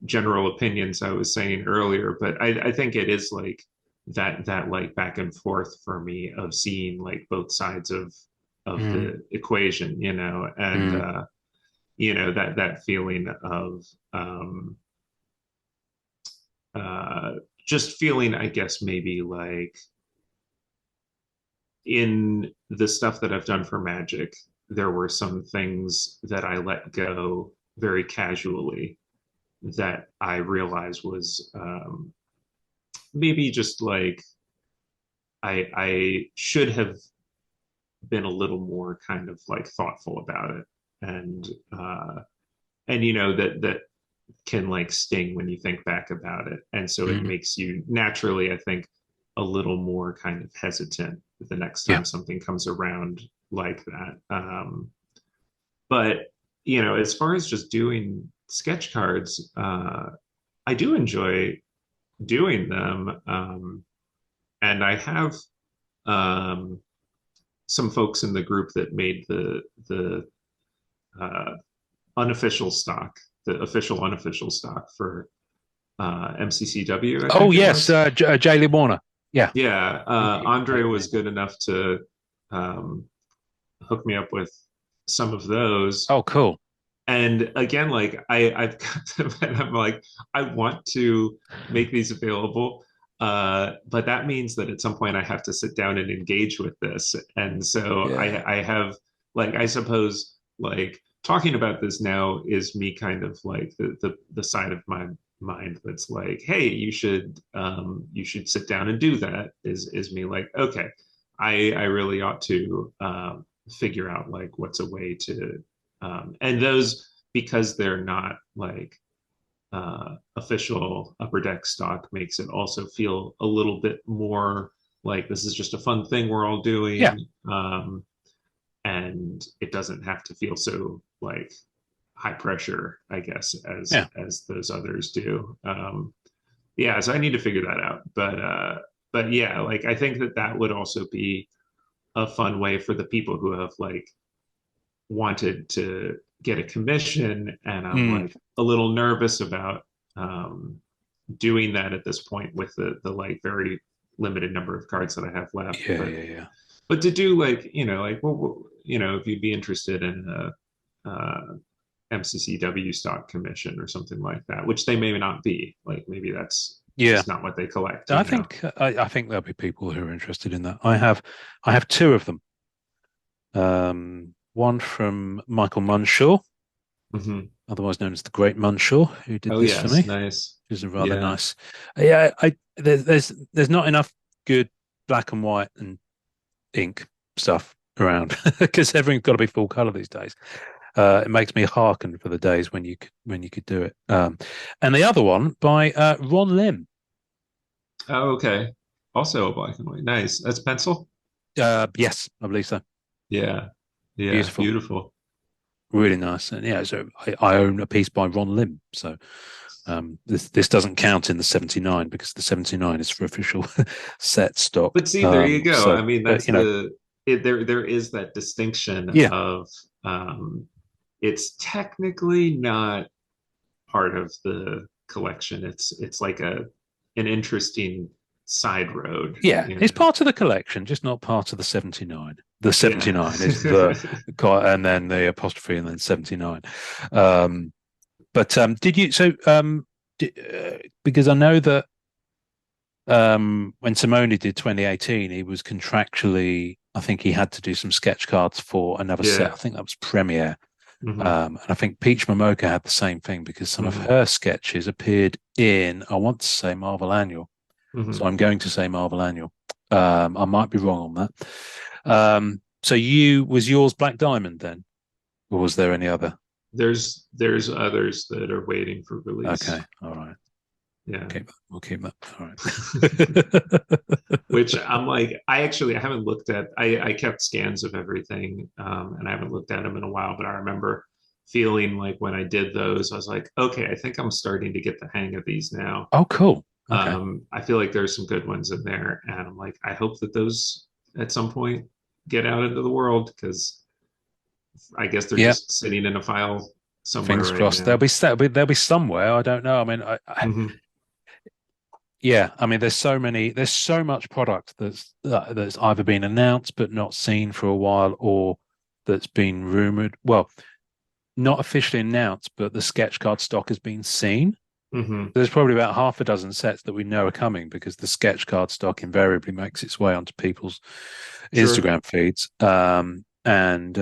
general opinions I was saying earlier, but I think it is like that like back and forth for me of seeing like both sides of mm, the equation, you know, and mm, you know that feeling of um, uh, just feeling, I guess maybe like in the stuff that I've done for Magic, there were some things that I let go very casually that I realized was maybe just like I should have been a little more kind of like thoughtful about it, and and you know that can like sting when you think back about it, and so it mm, makes you naturally, I think, a little more kind of hesitant the next yeah, time something comes around like that. But you know, as far as just doing sketch cards, I do enjoy doing them. And I have um, some folks in the group that made the uh, unofficial stock, the official unofficial stock for MCCW, I oh think it yes, was. Jay Warner, yeah, Yeah, he Andre made was me. good enough to um, hook me up with some of those. Oh cool. And again, like I've got them, and I'm like, I want to make these available. but that means that at some point I have to sit down and engage with this. And so Yeah. I have like I suppose like talking about this now is me kind of like the side of my mind that's like, hey, you should sit down and do that. Is me like, okay, I really ought to figure out like what's a way to and those because they're not like official upper deck stock makes it also feel a little bit more like this is just a fun thing we're all Yeah. doing. And it doesn't have to feel so like high pressure, I guess, Yeah. as those others do. Yeah, so I need to figure that out. But yeah, like I think that that would also be a fun way for the people who have like wanted to get a commission, and I'm Mm. like a little nervous about um, doing that at this point with the like very limited number of cards that I have left. Yeah. Yeah. Yeah. But to do like like well if you'd be interested in MCCW stock commission or something like that, which they may not be. Like maybe that's Yeah. just not what they collect. I think there'll be people who are interested in that. I have two of them. One from Michael Munshaw, Mm-hmm. otherwise known as the Great Munshaw, who did Oh this for me, yes, nice. which is a rather Yeah. nice. Yeah, there's not enough good black and white and ink stuff around because everything's got to be full color these days. It makes me hearken for the days when you could do it. And the other one by Ron Lim. Oh, okay. Also a black and white. Nice. That's pencil. Yes, I believe so. Yeah. Yeah. Beautiful, Beautiful. really nice. And yeah, so I own a piece by Ron Lim. So this doesn't count in the 79 because the 79 is for official set stock. But see, there you go. So, I mean, but that's there is that distinction yeah, of um, it's technically not part of the collection. It's like an interesting side road, yeah, you it's know. part of the collection, just not part of the 79. The Yeah. 79 is the and then the apostrophe and then 79. Um, but did you so because I know that when Simone did 2018, he was contractually, I think he had to do some sketch cards for another set. Yeah. I think that was Premiere. Hmm. And I think Peach Momoka had the same thing because some of Hmm. her sketches appeared in, I want to say Marvel Annual. So Hmm. I'm going to say Marvel Annual. I might be wrong on that. So was yours Black Diamond then? Or was there any other? There's others that are waiting for release. Okay. All right. Yeah. We'll keep that. All right. Which I'm like, I haven't looked at. I kept scans of everything, and I haven't looked at them in a while. But I remember feeling like when I did those, I was like, okay, I think I'm starting to get the hang of these now. Oh, cool. Okay. I feel like there's some good ones in there, and I'm like, I hope that those at some point get out into the world because I guess they're Yeah. just sitting in a file somewhere Fingers right crossed. now. There'll be somewhere. I don't know. I mean, Hmm. yeah. I mean, there's so much product that's either been announced but not seen for a while, or that's been rumored. Well, not officially announced, but the sketch card stock has been seen. Hmm. There's probably about half a dozen sets that we know are coming because the sketch card stock invariably makes its way onto people's Sure. Instagram feeds. And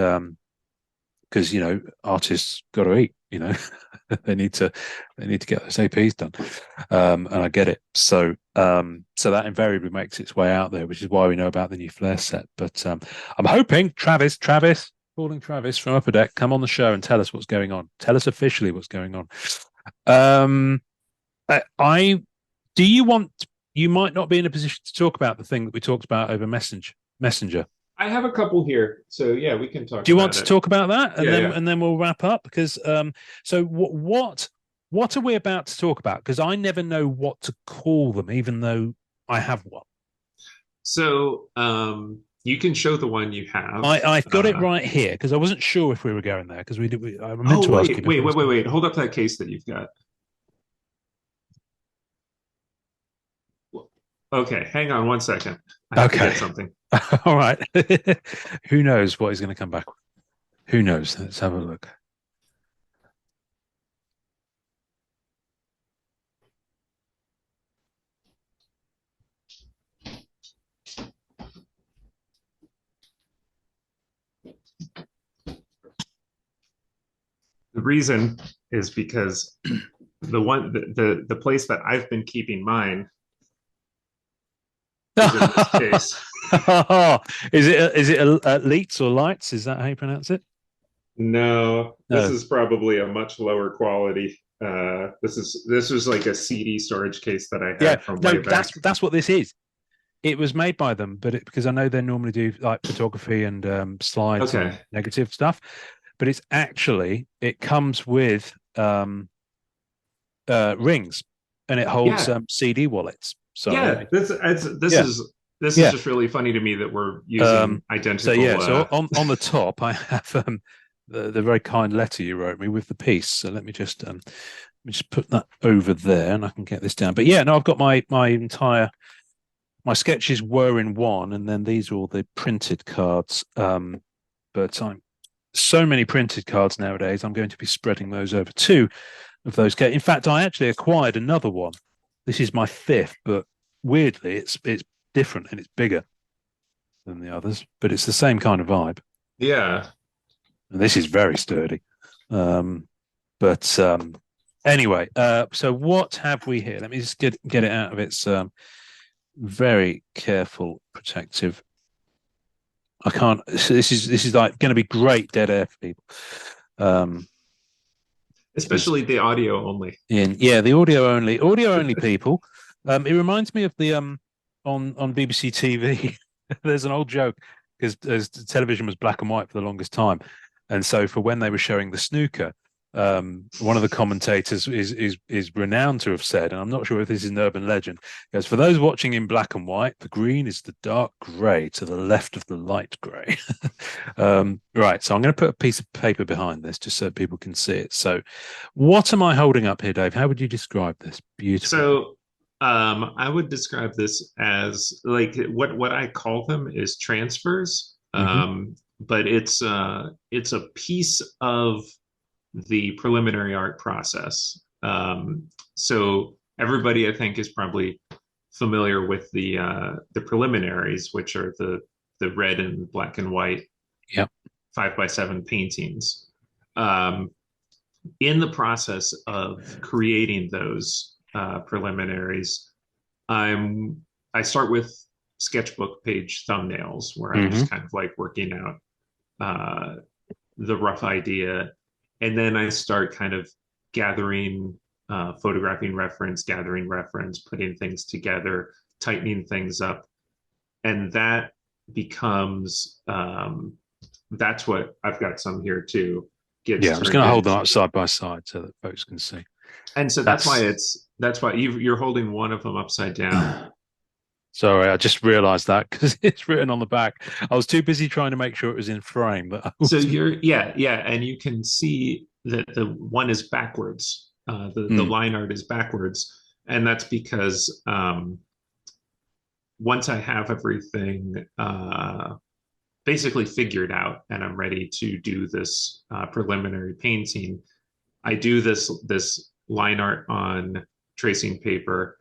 because artists got to eat, they need to get those APs done. And I get it. So that invariably makes its way out there, which is why we know about the new Flair set. But I'm hoping Travis, calling Travis from Upper Deck, come on the show and tell us what's going on. Tell us officially what's going on. Um, I do you want you might not be in a position to talk about the thing that we talked about over Messenger. I have a couple here, so yeah, we can talk Do you want about to it. talk about that, Yeah, yeah. and then we'll wrap up? Because so what are we about to talk about? Because I never know what to call them, even though I have one. So you can show the one you have. I've got it Uh, right here because I wasn't sure if we were going there because I meant oh to ask you before. wait. Hold up that case that you've got. Okay, hang on one second. I have to Okay, get something. all right. Who knows what he's going to come back with? Who knows? Let's have a look. The reason is because the place that I've been keeping mine is in this case. Is it Leets or Lights? Is that how you pronounce it? No, this No. is probably a much lower quality. This was like a CD storage case that I Yeah, had from no, way back. that's what this is. It was made by them, but because I know they normally do like photography and slides and Okay. negative stuff, but it comes with rings and it holds Yeah, CD wallets. Sorry, let yeah. me. This Yeah, is this is yeah. just really funny to me that we're Um, using so yeah, identical. so on the top, I have the very kind letter you wrote me with the piece. So let me just put that over there, and I can get this down. But yeah, no, I've got my sketches were in one, and then these are all the printed cards. But I'm so many printed cards nowadays. I'm going to be spreading those over two of those. In fact, I actually acquired another one. This is my fifth, but weirdly, it's different and it's bigger than the others, but it's the same kind of vibe. Yeah. And this is very sturdy. Um, but anyway, so what have we here? Let me just get it out of its very careful protective. I can't. So this is like going to be great dead air for people. Um, because Especially the audio only. in yeah, the audio only people. It reminds me of the on BBC TV. There's an old joke because as television was black and white for the longest time, and so for when they were showing the snooker, one of the commentators is renowned to have said, and I'm not sure if this is an urban legend, goes, for those watching in black and white, the green is the dark grey to the left of the light grey. Right, so I'm going to put a piece of paper behind this just so people can see it. So, what am I holding up here, Dave? How would you describe this? Beautiful. So I would describe this as like what I call them is transfers. Hmm. But it's a piece of the preliminary art process. So everybody, I think, is probably familiar with the preliminaries, which are the red and black and white Yep. 5x7 paintings. Um, in the process of creating those preliminaries, I start with sketchbook page thumbnails where I'm Hmm. just kind of like working out uh, the rough idea, and then I start kind of gathering, photographing reference, gathering reference, putting things together, tightening things up, and that becomes that's what I've got some here too Yeah, gets I'm just turned going to hold them up into. side by side so that folks can see. And so That's that's why you're holding one of them upside down. sorry, I just realised that because it's written on the back. I was too busy trying to make sure it was in frame that I So was. yeah, and you can see that the one is backwards. The Mm, line art is backwards, and that's because once I have everything basically figured out and I'm ready to do this preliminary painting, I do this line art on tracing paper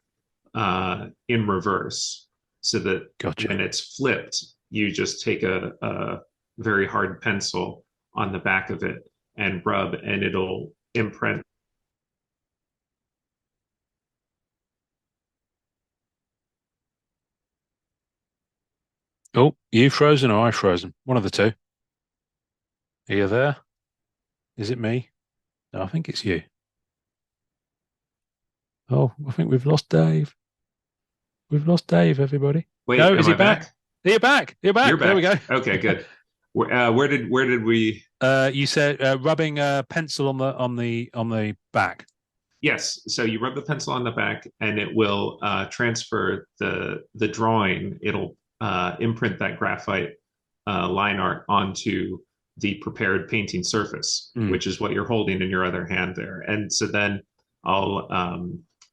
in reverse, so that gotcha. when it's flipped, you just take a very hard pencil on the back of it and rub, and it'll imprint. Oh, you frozen or I frozen? One of the two. Are you there? Is it me? No, I think it's you. Oh, I think we've lost Dave. We've lost Dave, everybody. Wait, No, am is I he back? back? You're back. You're You're back. There we back. go. Okay, good. Where did we? You said rubbing a pencil on the back. Yes. So you rub the pencil on the back, and it will transfer the drawing. It'll imprint that graphite line art onto the prepared painting surface, Mm, which is what you're holding in your other hand there. And so then I'll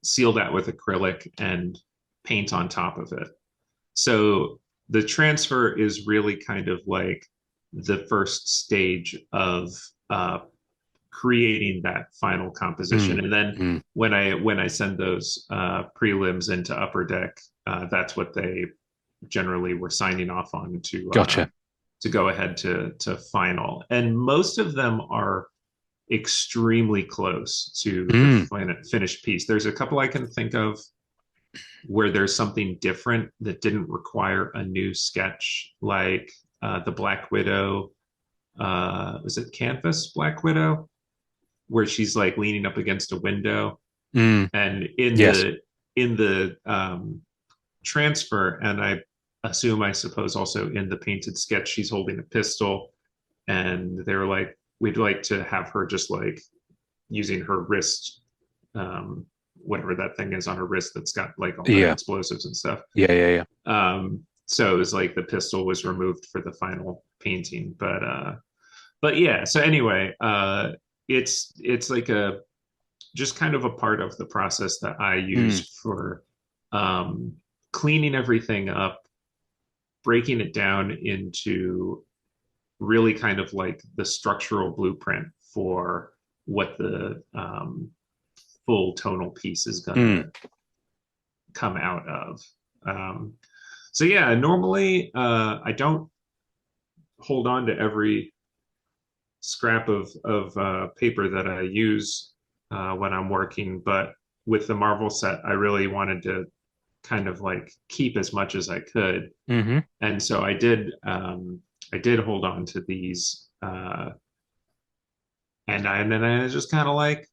seal that with acrylic and paint on top of it. So the transfer is really kind of like the first stage of creating that final composition. mm, And then mm. when I send those prelims into Upper Deck, that's what they generally were signing off on Gotcha. to go ahead to final. And most of them are extremely close to the Mm. finished piece. There's a couple I can think of where there's something different that didn't require a new sketch, like the Black Widow. Was it Canvas Black Widow, where she's like leaning up against a window, Mm. and Yes. in the transfer, and I suppose also in the painted sketch, she's holding a pistol, and they were like, we'd like to have her just like using her wrist, um, whatever that thing is on her wrist that's got like all the Yeah. explosives and stuff. Yeah. Yeah. Yeah. So it was like the pistol was removed for the final painting, but yeah. So anyway, it's like a just kind of a part of the process that I Mm. use for um, cleaning everything up, breaking it down into really kind of like the structural blueprint for what the full tonal piece is going to Mm. come out of. Um, so yeah, normally I don't hold on to every scrap of paper that I use when I'm working, but with the Marvel set, I really wanted to kind of like keep as much as I could, Hmm. and so I did hold on to these, and then I just kind of like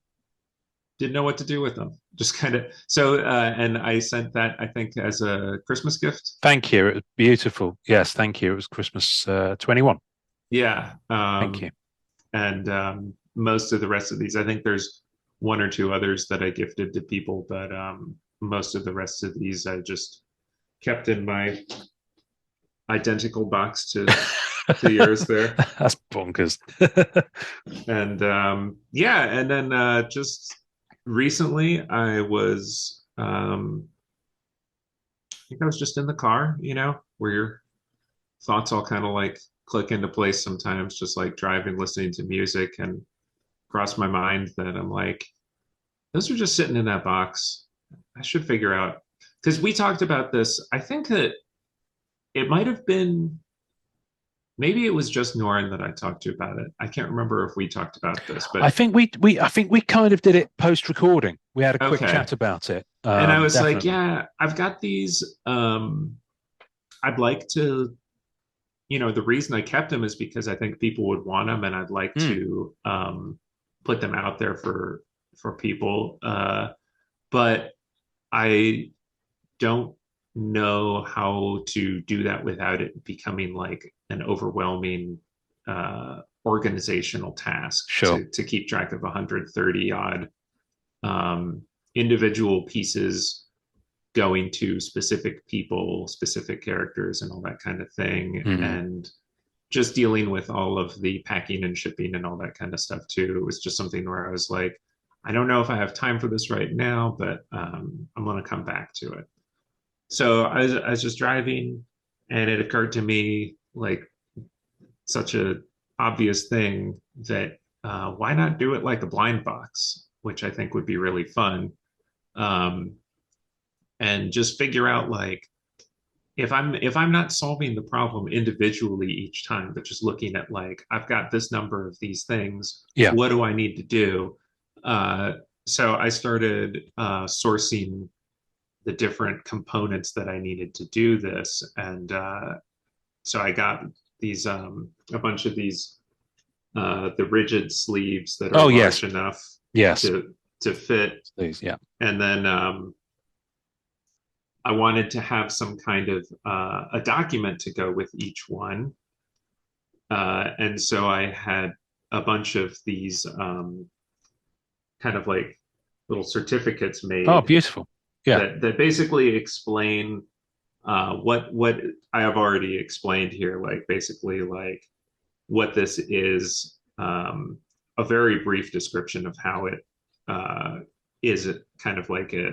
didn't know what to do with them. Just kind of so, and I sent that I think as a Christmas gift. Thank you. It was beautiful. Yes, thank you. It was Christmas 21. Yeah, Thank you. and most of the rest of these, I think there's one or two others that I gifted to people, but most of the rest of these I just kept in my identical box to yours there. That's bonkers. And yeah, and then just recently I think I was just in the car, where your thoughts all kind of like click into place sometimes, just like driving, listening to music, and crossed my mind that I'm like, those are just sitting in that box. I should figure out, because we talked about this. I think that it might have been, maybe it was just Norin that I talked to about it. I can't remember if we talked about this, I but think I think we kind of did it post recording. We had a quick okay. chat about it. And I was like, Definitely. yeah, I've got these. I'd like to, the reason I kept them is because I think people would want them, and I'd like Mm. to put them out there for people. But I don't know how to do that without it becoming like an overwhelming organizational task Sure. to keep track of 130 odd um, individual pieces going to specific people, specific characters, and all that kind of thing. Mm. And just dealing with all of the packing and shipping and all that kind of stuff too. It was just something where I was like, I don't know if I have time for this right now, but I'm going to come back to it. So I was just driving, and it occurred to me like such a obvious thing that why not do it like a blind box, which I think would be really fun, um, and just figure out like if I'm not solving the problem individually each time, but just looking at like I've got this number of these things, Yeah. what do I need to do? Uh, so I started sourcing the different components that I needed to do this, and so I got these a bunch of these the rigid sleeves that are Oh yes. large enough Yes. to fit, Please. Yeah. and then I wanted to have some kind of a document to go with each one. And so I had a bunch of these kind of like little certificates Oh, made beautiful. Yeah. that basically explain what I have already explained here, like basically like what this is, a very brief description of how it is kind of like a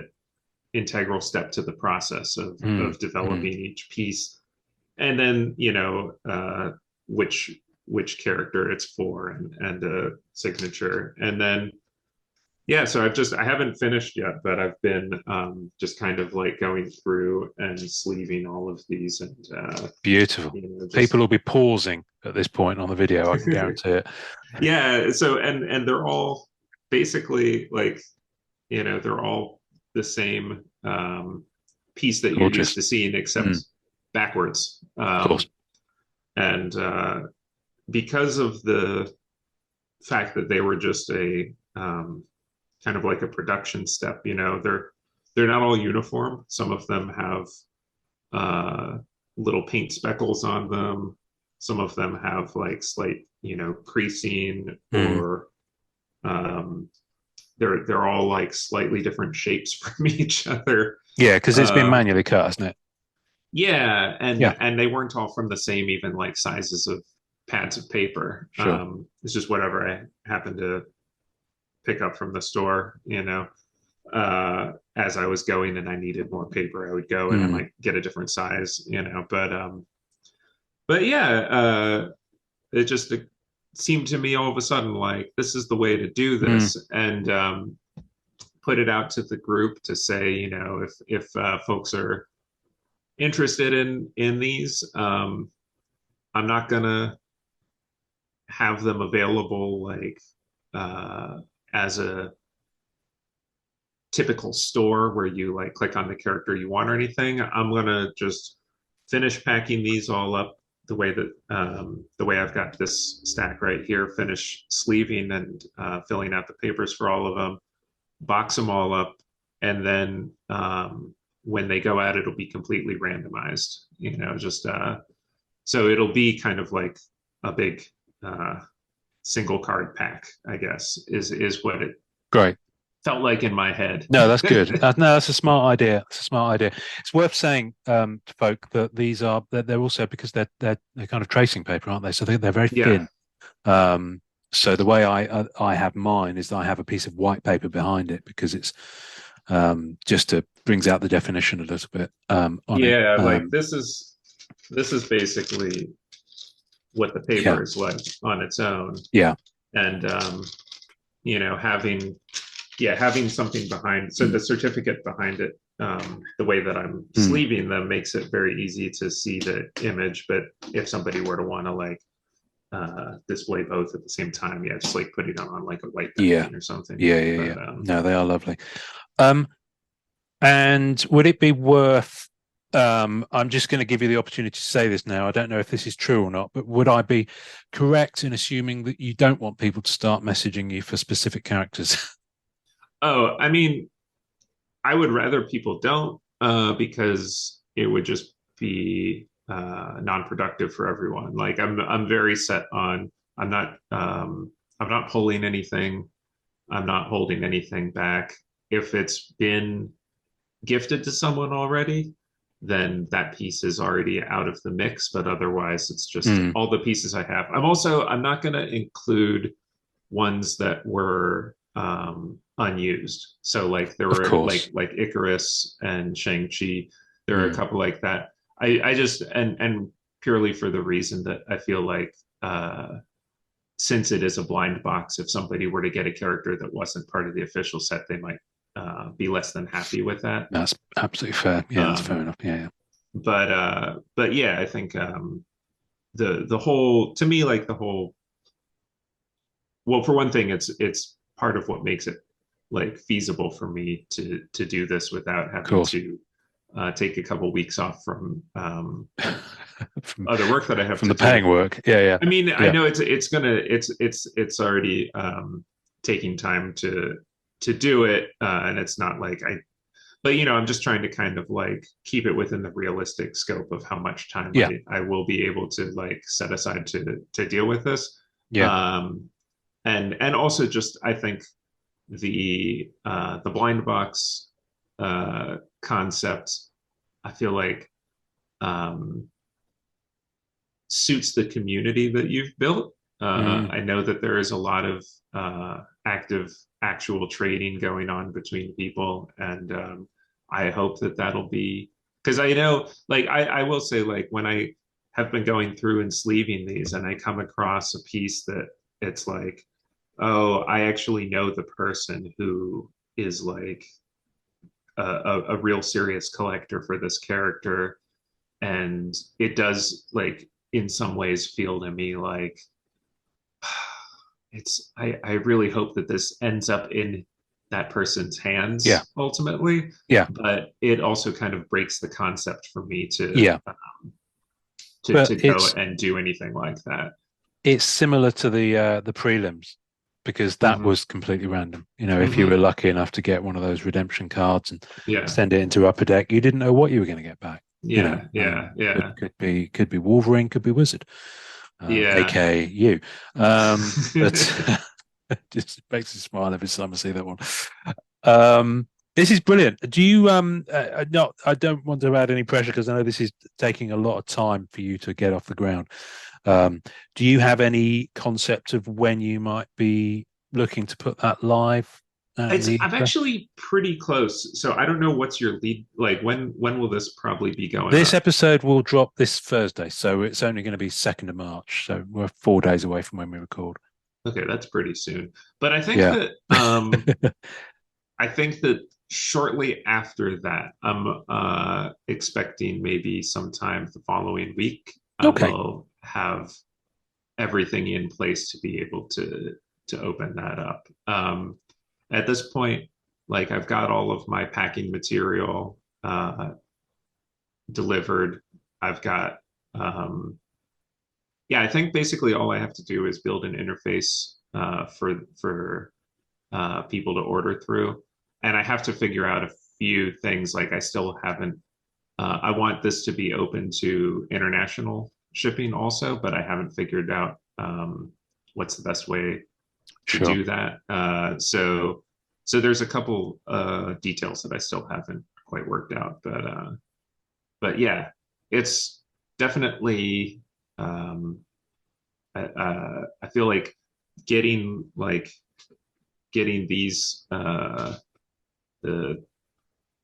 integral step to the process Mm. of Mm. developing each piece, and then which which character it's for, and a signature, and then Yeah, so I haven't finished yet, but I've been just kind of like going through and sleeving all of these, and Beautiful. People just will be pausing at this point on the video, I can guarantee it. yeah. So and they're all basically like they're all the same piece that you're used Gorgeous. to seeing, except Mm, backwards. of course. And because of the fact that they were just a kind of like a production step, they're not all uniform. Some of them have uh, little paint speckles on them. Some of them have like slight, creasing, Mm. or um, they're all like slightly different shapes from each other. Yeah, because it's been Uh, manually cut, hasn't it? yeah, Yeah, and they weren't all from the same even like sizes of pads of paper. sure. It's just whatever I happened to pick up from the store, as I was going and I needed more paper, I would go and I Mm, might get a different size, but yeah, it seemed to me all of a sudden like this is the way to do mm, this, and put it out to the group to say, if folks are interested in these, I'm not gonna have them available like uh, as a typical store where you like click on the character you want or anything. I'm gonna just finish packing these all up the way I've got this stack right here. Finish sleeving and filling out the papers for all of them. Box them all up, and then when they go out, it'll be completely randomized. Just so it'll be kind of like a big uh, single card pack, I guess, is what it great. felt like in my head. No, that's good. No, that's a smart idea. It's a smart idea. It's worth saying to folk that these are that they're also because they're kind of tracing paper, aren't they? So they're very Yeah. thin. Um, so the way I have mine is that I have a piece of white paper behind it because it's just to brings out the definition a little bit on it. Yeah, like this is basically what the Yeah, paper is like on its own. yeah, And having having something behind, so mm, the certificate behind it, the way that I'm mm, sleeving them makes it very easy to see the image. But if somebody were to want to like display both at the same time, yeah, just like putting it on like a white yeah, backing or something. yeah, yeah, yeah. But No, they are lovely. Um, And would it be worth, I'm just going to give you the opportunity to say this now. I don't know if this is true or not, but would I be correct in assuming that you don't want people to start messaging you for specific characters? oh, I mean, I would rather people don't, because it would just be non-productive for everyone. Like I'm very set on I'm not pulling anything. I'm not holding anything back. If it's been gifted to someone already, then that piece is already out of the mix. But otherwise, it's just Mm, all the pieces I have. I'm not going to include ones that were unused. So like there of were course. like Icarus and Shang-Chi. There are a Mm, couple like that. I just and purely for the reason that I feel like since it is a blind box, if somebody were to get a character that wasn't part of the official set, they might be less than happy with that. that's absolutely fair. Yeah, that's fair Um, enough. Yeah, yeah. but yeah, I think the whole to me like the whole well, for one thing, it's part of what makes it like feasible for me to do this without Of having course. to take a couple weeks off from from other work that I have from to the do. paying work. Yeah, yeah, I mean, I yeah. know it's already taking time to do it, and it's not like but I'm just trying to kind of like keep it within the realistic scope of how much time Yeah, I will be able to like set aside to deal with this. yeah. Um, and also just I think the blind box concept I feel like um, suits the community that you've built. Mm, I know that there is a lot of active actual trading going on between people, and I hope that that'll be because I know, like, I will say, like, when I have been going through and sleeving these, and I come across a piece that it's like, oh, I actually know the person who is like a real serious collector for this character, and it does like in some ways feel to me like I really hope that this ends up in that person's Yeah, hands ultimately, yeah, but it also kind of breaks the concept for me yeah. to But go and do anything like that. it's similar to the prelims because that Hmm. was completely random. You know, if you were Hmm. lucky enough to get one of those redemption cards and Yeah, send it into Upper Deck, you didn't know what you were going to get back. You know, yeah, yeah, yeah, could be Wolverine, could be Wizard, yeah. aka you. But it just makes me smile every time I see that one. This is brilliant. Do you not? I don't want to add any pressure because I know this is taking a lot of time for you to get off the ground. Um, do you have any concept of when you might be looking to put that live out in It's the I'm ether? actually pretty close. So I don't know what's your lead like when will this probably be going This up? episode will drop this Thursday, so it's only going to be 2nd of March. So we're 4 days away from when we record. Okay, that's pretty soon. But Yeah. I think that shortly after that, I'm expecting maybe sometime the following week, I Okay. will have everything in place to be able to open that up. At this point, like I've got all of my packing material delivered. I've got yeah, I think basically all I have to do is build an interface for people to order through, and I have to figure out a few things. Like I still haven't. I want this to be open to international shipping also, but I haven't figured out what's the best way to Sure. do that. So there's a couple details that I still haven't quite worked out, but yeah, it's definitely. Um, I feel like getting like getting these the the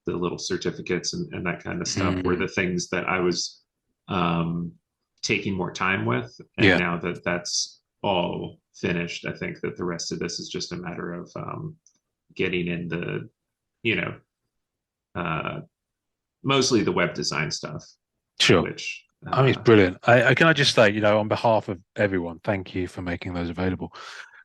little certificates and that kind of stuff were Mm, the things that I was um, taking more time with, and yeah. now that that's all finished, I think that the rest of this is just a matter of getting in the you know uh, mostly the web design stuff, Sure. which I mean, it's brilliant. Can I just say, on behalf of everyone, thank you for making those available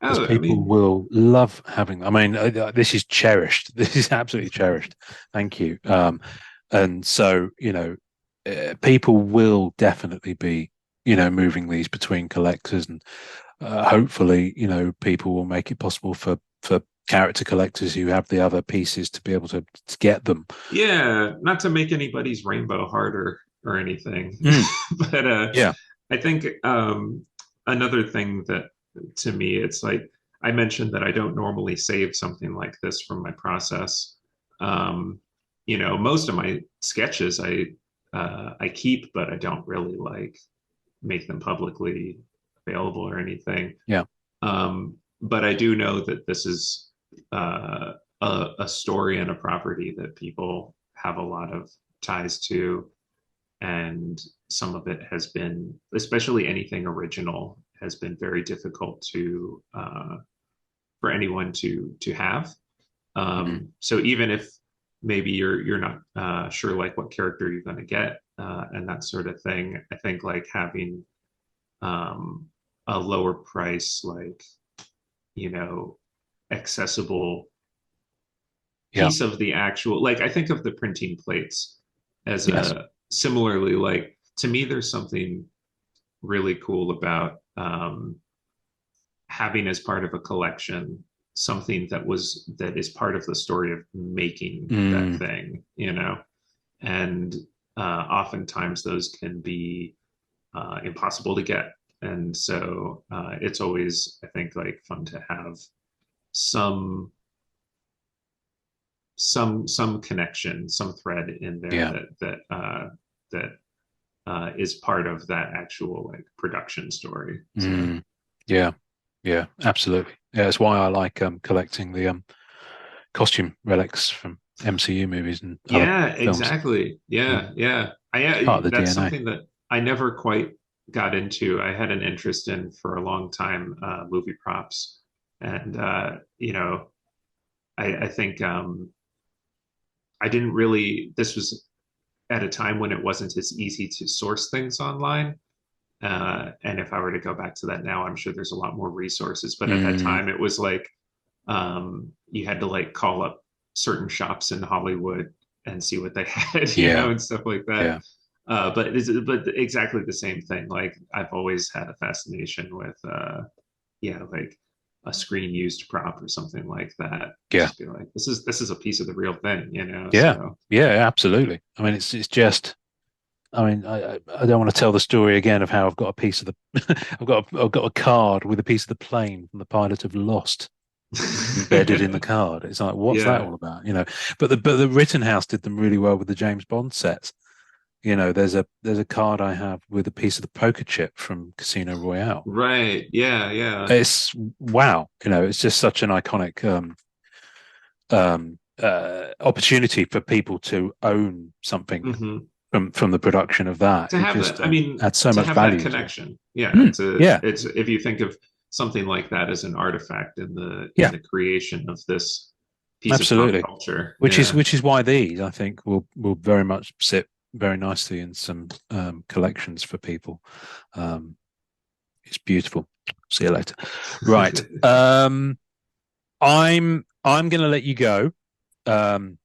because oh, I people mean, will love having them. I mean, this is cherished. This is absolutely cherished. Thank you. And so, people will definitely be, moving these between collectors and hopefully, people will make it possible for character collectors who have the other pieces to be able to get them. yeah, not to make anybody's rainbow harder or anything, Mm, but yeah. I think another thing that to me, it's like I mentioned that I don't normally save something like this from my process. Um, most of my sketches I keep, but I don't really like make them publicly available or anything. Yeah. But I do know that this is a story and a property that people have a lot of ties to, and some of it has been, especially anything original, has been very difficult to for anyone to have. Mm, So even if maybe you're not sure like what character you're going to get and that sort of thing, I think like having um, a lower price, like you know, accessible yeah. piece of the actual, like I think of the printing plates as Yes. a similarly, like to me, there's something really cool about having as part of a collection something that is part of the story of making that Mm, thing, and oftentimes those can be impossible to get, and so it's always I think like fun to have some some connection, some thread in there yeah. that is part of that actual like production story. So Mm, yeah. Yeah. Absolutely. Yeah. That's why I like collecting the costume relics from MCU movies and other yeah, films. exactly. Mm, Yeah, yeah. it's part of the That's DNA. something that I never quite got into. I had an interest in for a long time, movie props, and I think I didn't really. This was at a time when it wasn't as easy to source things online. And if I were to go back to that now, I'm sure there's a lot more resources. But at that Mm, time, it was like you had to like call up certain shops in Hollywood and see what they had, yeah, and stuff like that. yeah. But exactly the same thing. Like I've always had a fascination with, like a screen used prop or something like that. Yeah. Just be like, this is a piece of the real thing. Yeah. So Yeah, absolutely. I mean, it's just. I mean, I don't want to tell the story again of how I've got a piece of the I've got a card with a piece of the plane from the pilot of Lost embedded in the card. It's like, what's that yeah, all about? But the Rittenhouse did them really well with the James Bond sets. There's a card I have with a piece of the poker chip from Casino Royale. right. Yeah, yeah. It's wow. It's just such an iconic opportunity for people to own something Hmm. from the production of that. To It have just that, I mean, adds so to much have that value to it. connection. Yeah, Mm, yeah, it's if you think of something like that as an artifact in the yeah, creation of this piece of pop absolutely. culture. Which is Yeah. which is why these I think will very much sit very nicely in some collections for people. Um, it's beautiful. See you later. Right. I'm going to let you go. Um,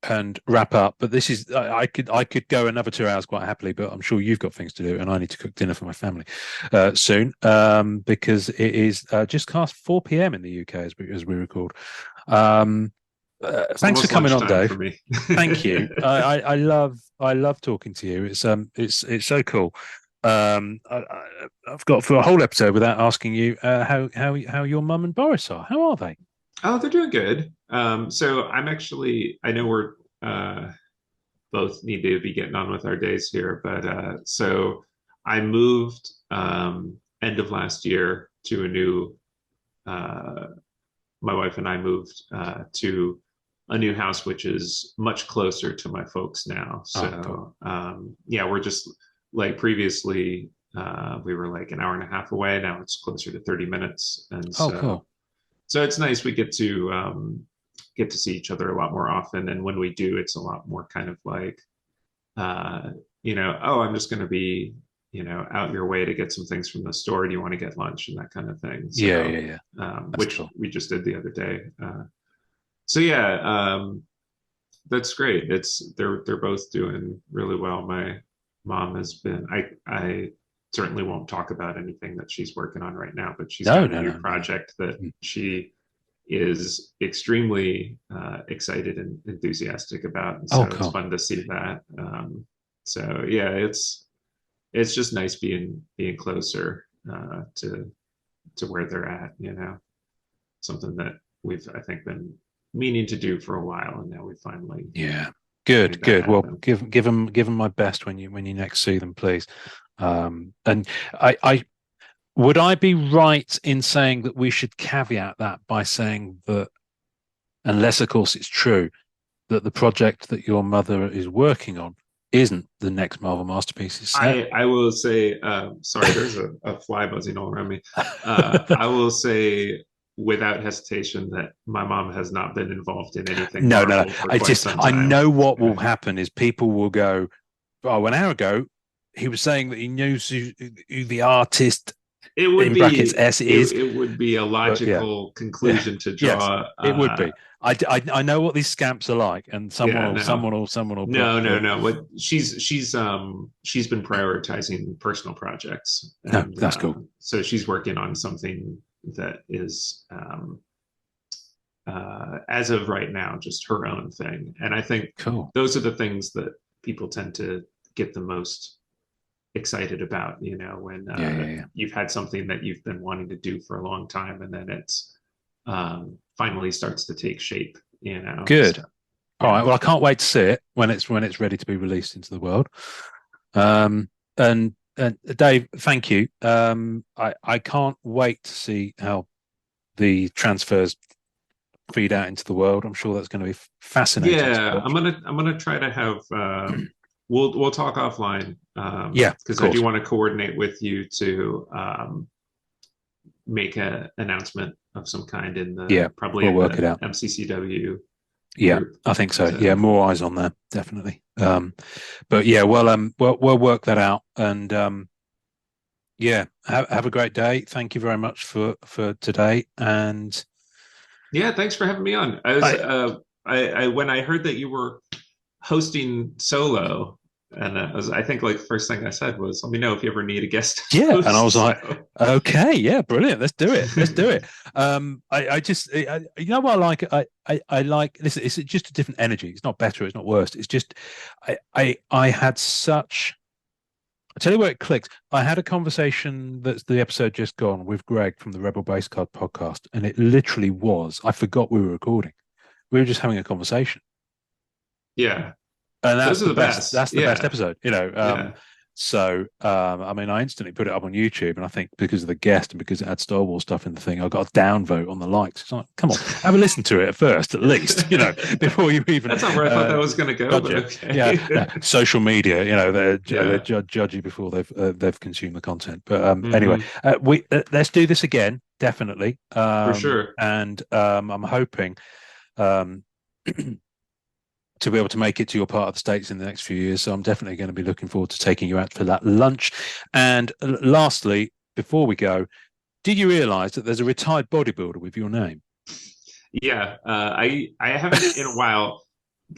and wrap up. But this is I could go another 2 hours quite happily, but I'm sure you've got things to do, and I need to cook dinner for my family soon because it is just past 4 p.m. in the UK as we record. Um, It's thanks for almost coming on, lunchtime for Dave. me. Thank you. I love talking to you. It's so cool. I've got for a whole episode without asking you how your mum and Boris are. How are they? Oh, they're doing good. So I know we're both need to be getting on with our days here, but so I moved end of last year to a new uh, my wife and I moved to a new house, which is much closer to my folks now. Oh, cool. So yeah, we're just like previously we were like an hour and a half away. Now it's closer to 30 minutes, and Oh, so cool. it's nice we get to see each other a lot more often. And when we do, it's a lot more kind of like uh, oh, I'm just going to be out your way to get some things from the store. Do you want to get lunch and that kind of thing? Yeah, yeah, So yeah. That's which cool. we just did the other day. So yeah, that's great. They're both doing really well. My mom has been. I certainly won't talk about anything that she's working on right now, but she's No, got a no, new no, no. project that Mm. she is extremely excited and enthusiastic about, and Oh, so it's cool. fun to see that. So yeah, it's just nice being closer to where they're at. Something that we've I think been meaning to do for a while, and now we finally Yeah. Good, made that good. Well, happen. give them my best when you next see them, please. And I would I be right in saying that we should caveat that by saying that unless, of course, it's true that the project that your mother is working on isn't the next Marvel Masterpieces set. I will say, sorry, there's a fly buzzing all around me. I will say without hesitation that my mom has not been involved in anything No, no, no. Marvel for quite some I time. know what will Yeah. happen is people will go, oh, an hour ago, he was saying that he knows who the artist It would in brackets be S is. it would be a But yeah, logical yeah, conclusion to yes, draw. it would be. I know what these scamps are like, and someone Yeah, will no, someone will someone will no, no, put no. What she's been prioritizing personal projects, no. and That's cool. so she's working on something that is as of right now just her own thing. And I think Cool. those are the things that people tend to get the most excited about. When Yeah, yeah, yeah. you've had something that you've been wanting to do for a long time, and then it's finally starts to take shape. Good. So All yeah. right. Well, I can't wait to see it when it's ready to be released into the world. And Dave, thank you. I can't wait to see how the transfers feed out into the world. I'm sure that's going to be fascinating to Yeah, watch. I'm gonna try to have we'll talk offline Yeah, of because I do course. want to coordinate with you to make a announcement of some kind in Yeah, the probably we'll in work it the out. MCCW Yeah, group. I think so. Yeah, So more eyes on there, definitely. But yeah, well, we'll work that out, and yeah, have a great day. Thank you very much for today, and yeah, thanks for having me on. I I when I heard that you were hosting solo, and I think like first thing I said was, let me know if you ever need a guest yeah, and I was host. like, So okay, yeah, brilliant. Let's do it. Let's do it. I just, you know what I like? I like. Listen, it's just a different energy. It's not better. It's not worse. It's just, I had such. I tell you where it clicks. I had a conversation that's the episode just gone with Greg from the Rebel Base Card podcast, and it literally was. I forgot we were recording. We were just having a conversation, yeah, and those that's are the the best. best. That's the best Yeah, episode, you know. yeah. I mean, I instantly put it up on YouTube, and I think because of the guest and because it had Star Wars stuff in the thing, I got a downvote on the likes. It's like, come on, have a listen to it at first, at least, you know, before you even That's not where I thought that was going to go, judge but it. Yeah, okay. social media, you know, they Yeah. judge you before they've consumed the content. But anyway, Hmm. we let's do this again, definitely. For sure. And I'm hoping. Um, to be able to make it to your part of the States in the next few years. So I'm definitely going to be looking forward to taking you out for that lunch. And lastly, before we go, did you realize that there's a retired bodybuilder with your name? Yeah. I haven't in a while.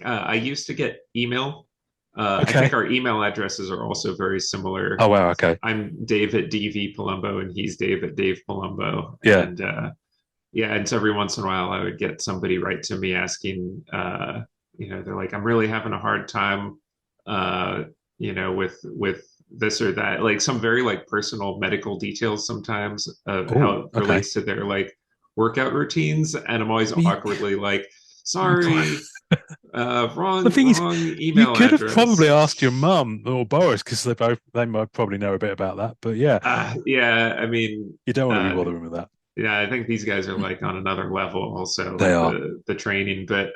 I used to get email. I think Okay. our email addresses are also very similar. Oh, wow. Okay. I'm Dave at DV Palumbo, and he's Dave at Dave Palumbo. Yeah. And yeah, and so every once in a while, I would get somebody write to me asking, they're like, I'm really having a hard time, uh, with this or that, like some very like personal medical details sometimes of how Oh, it okay. relates to their like workout routines, and I'm always You, awkwardly like, sorry, the thing is, wrong you email could have probably address. asked your mum or Boris because they might probably know a bit about that. But yeah, Yeah, I mean, you don't want to be uh, bothering with that. yeah, I think these guys are like on another level also, They like are. the training. But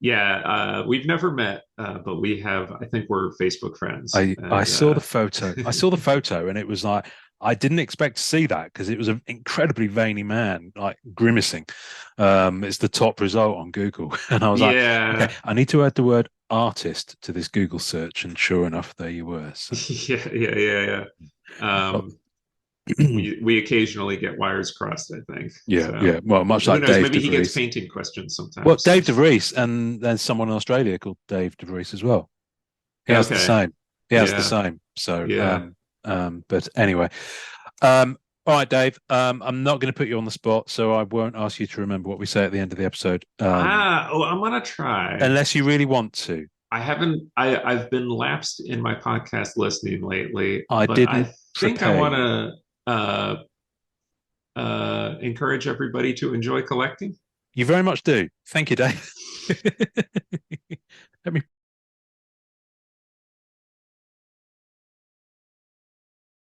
yeah, we've never met, but we have. I think we're Facebook friends, I and saw the photo. I saw the photo, and it was like I didn't expect to see that because it was an incredibly veiny man, like grimacing. It's the top result on Google, and I was like, okay, yeah, I need to add the word artist to this Google search, and sure enough, there you were. So, yeah. well, We occasionally get wires crossed, I think. yeah, So yeah. Well, much who like knows? Dave Maybe he gets DeVries. painting questions Well, sometimes. Dave DeVries, and there's someone in Australia called Dave DeVries as well. He has the Okay, same. He has the yeah, same. So, yeah. but anyway, um, all right, Dave. I'm not going to put you on the spot, so I won't ask you to remember what we say at the end of the episode, I'm gonna try. unless you really want to. I haven't. I've been lapsed in my podcast listening lately, I but didn't I think I prepare want you. to encourage everybody to enjoy collecting. You very much do. Thank you, Dave. Let me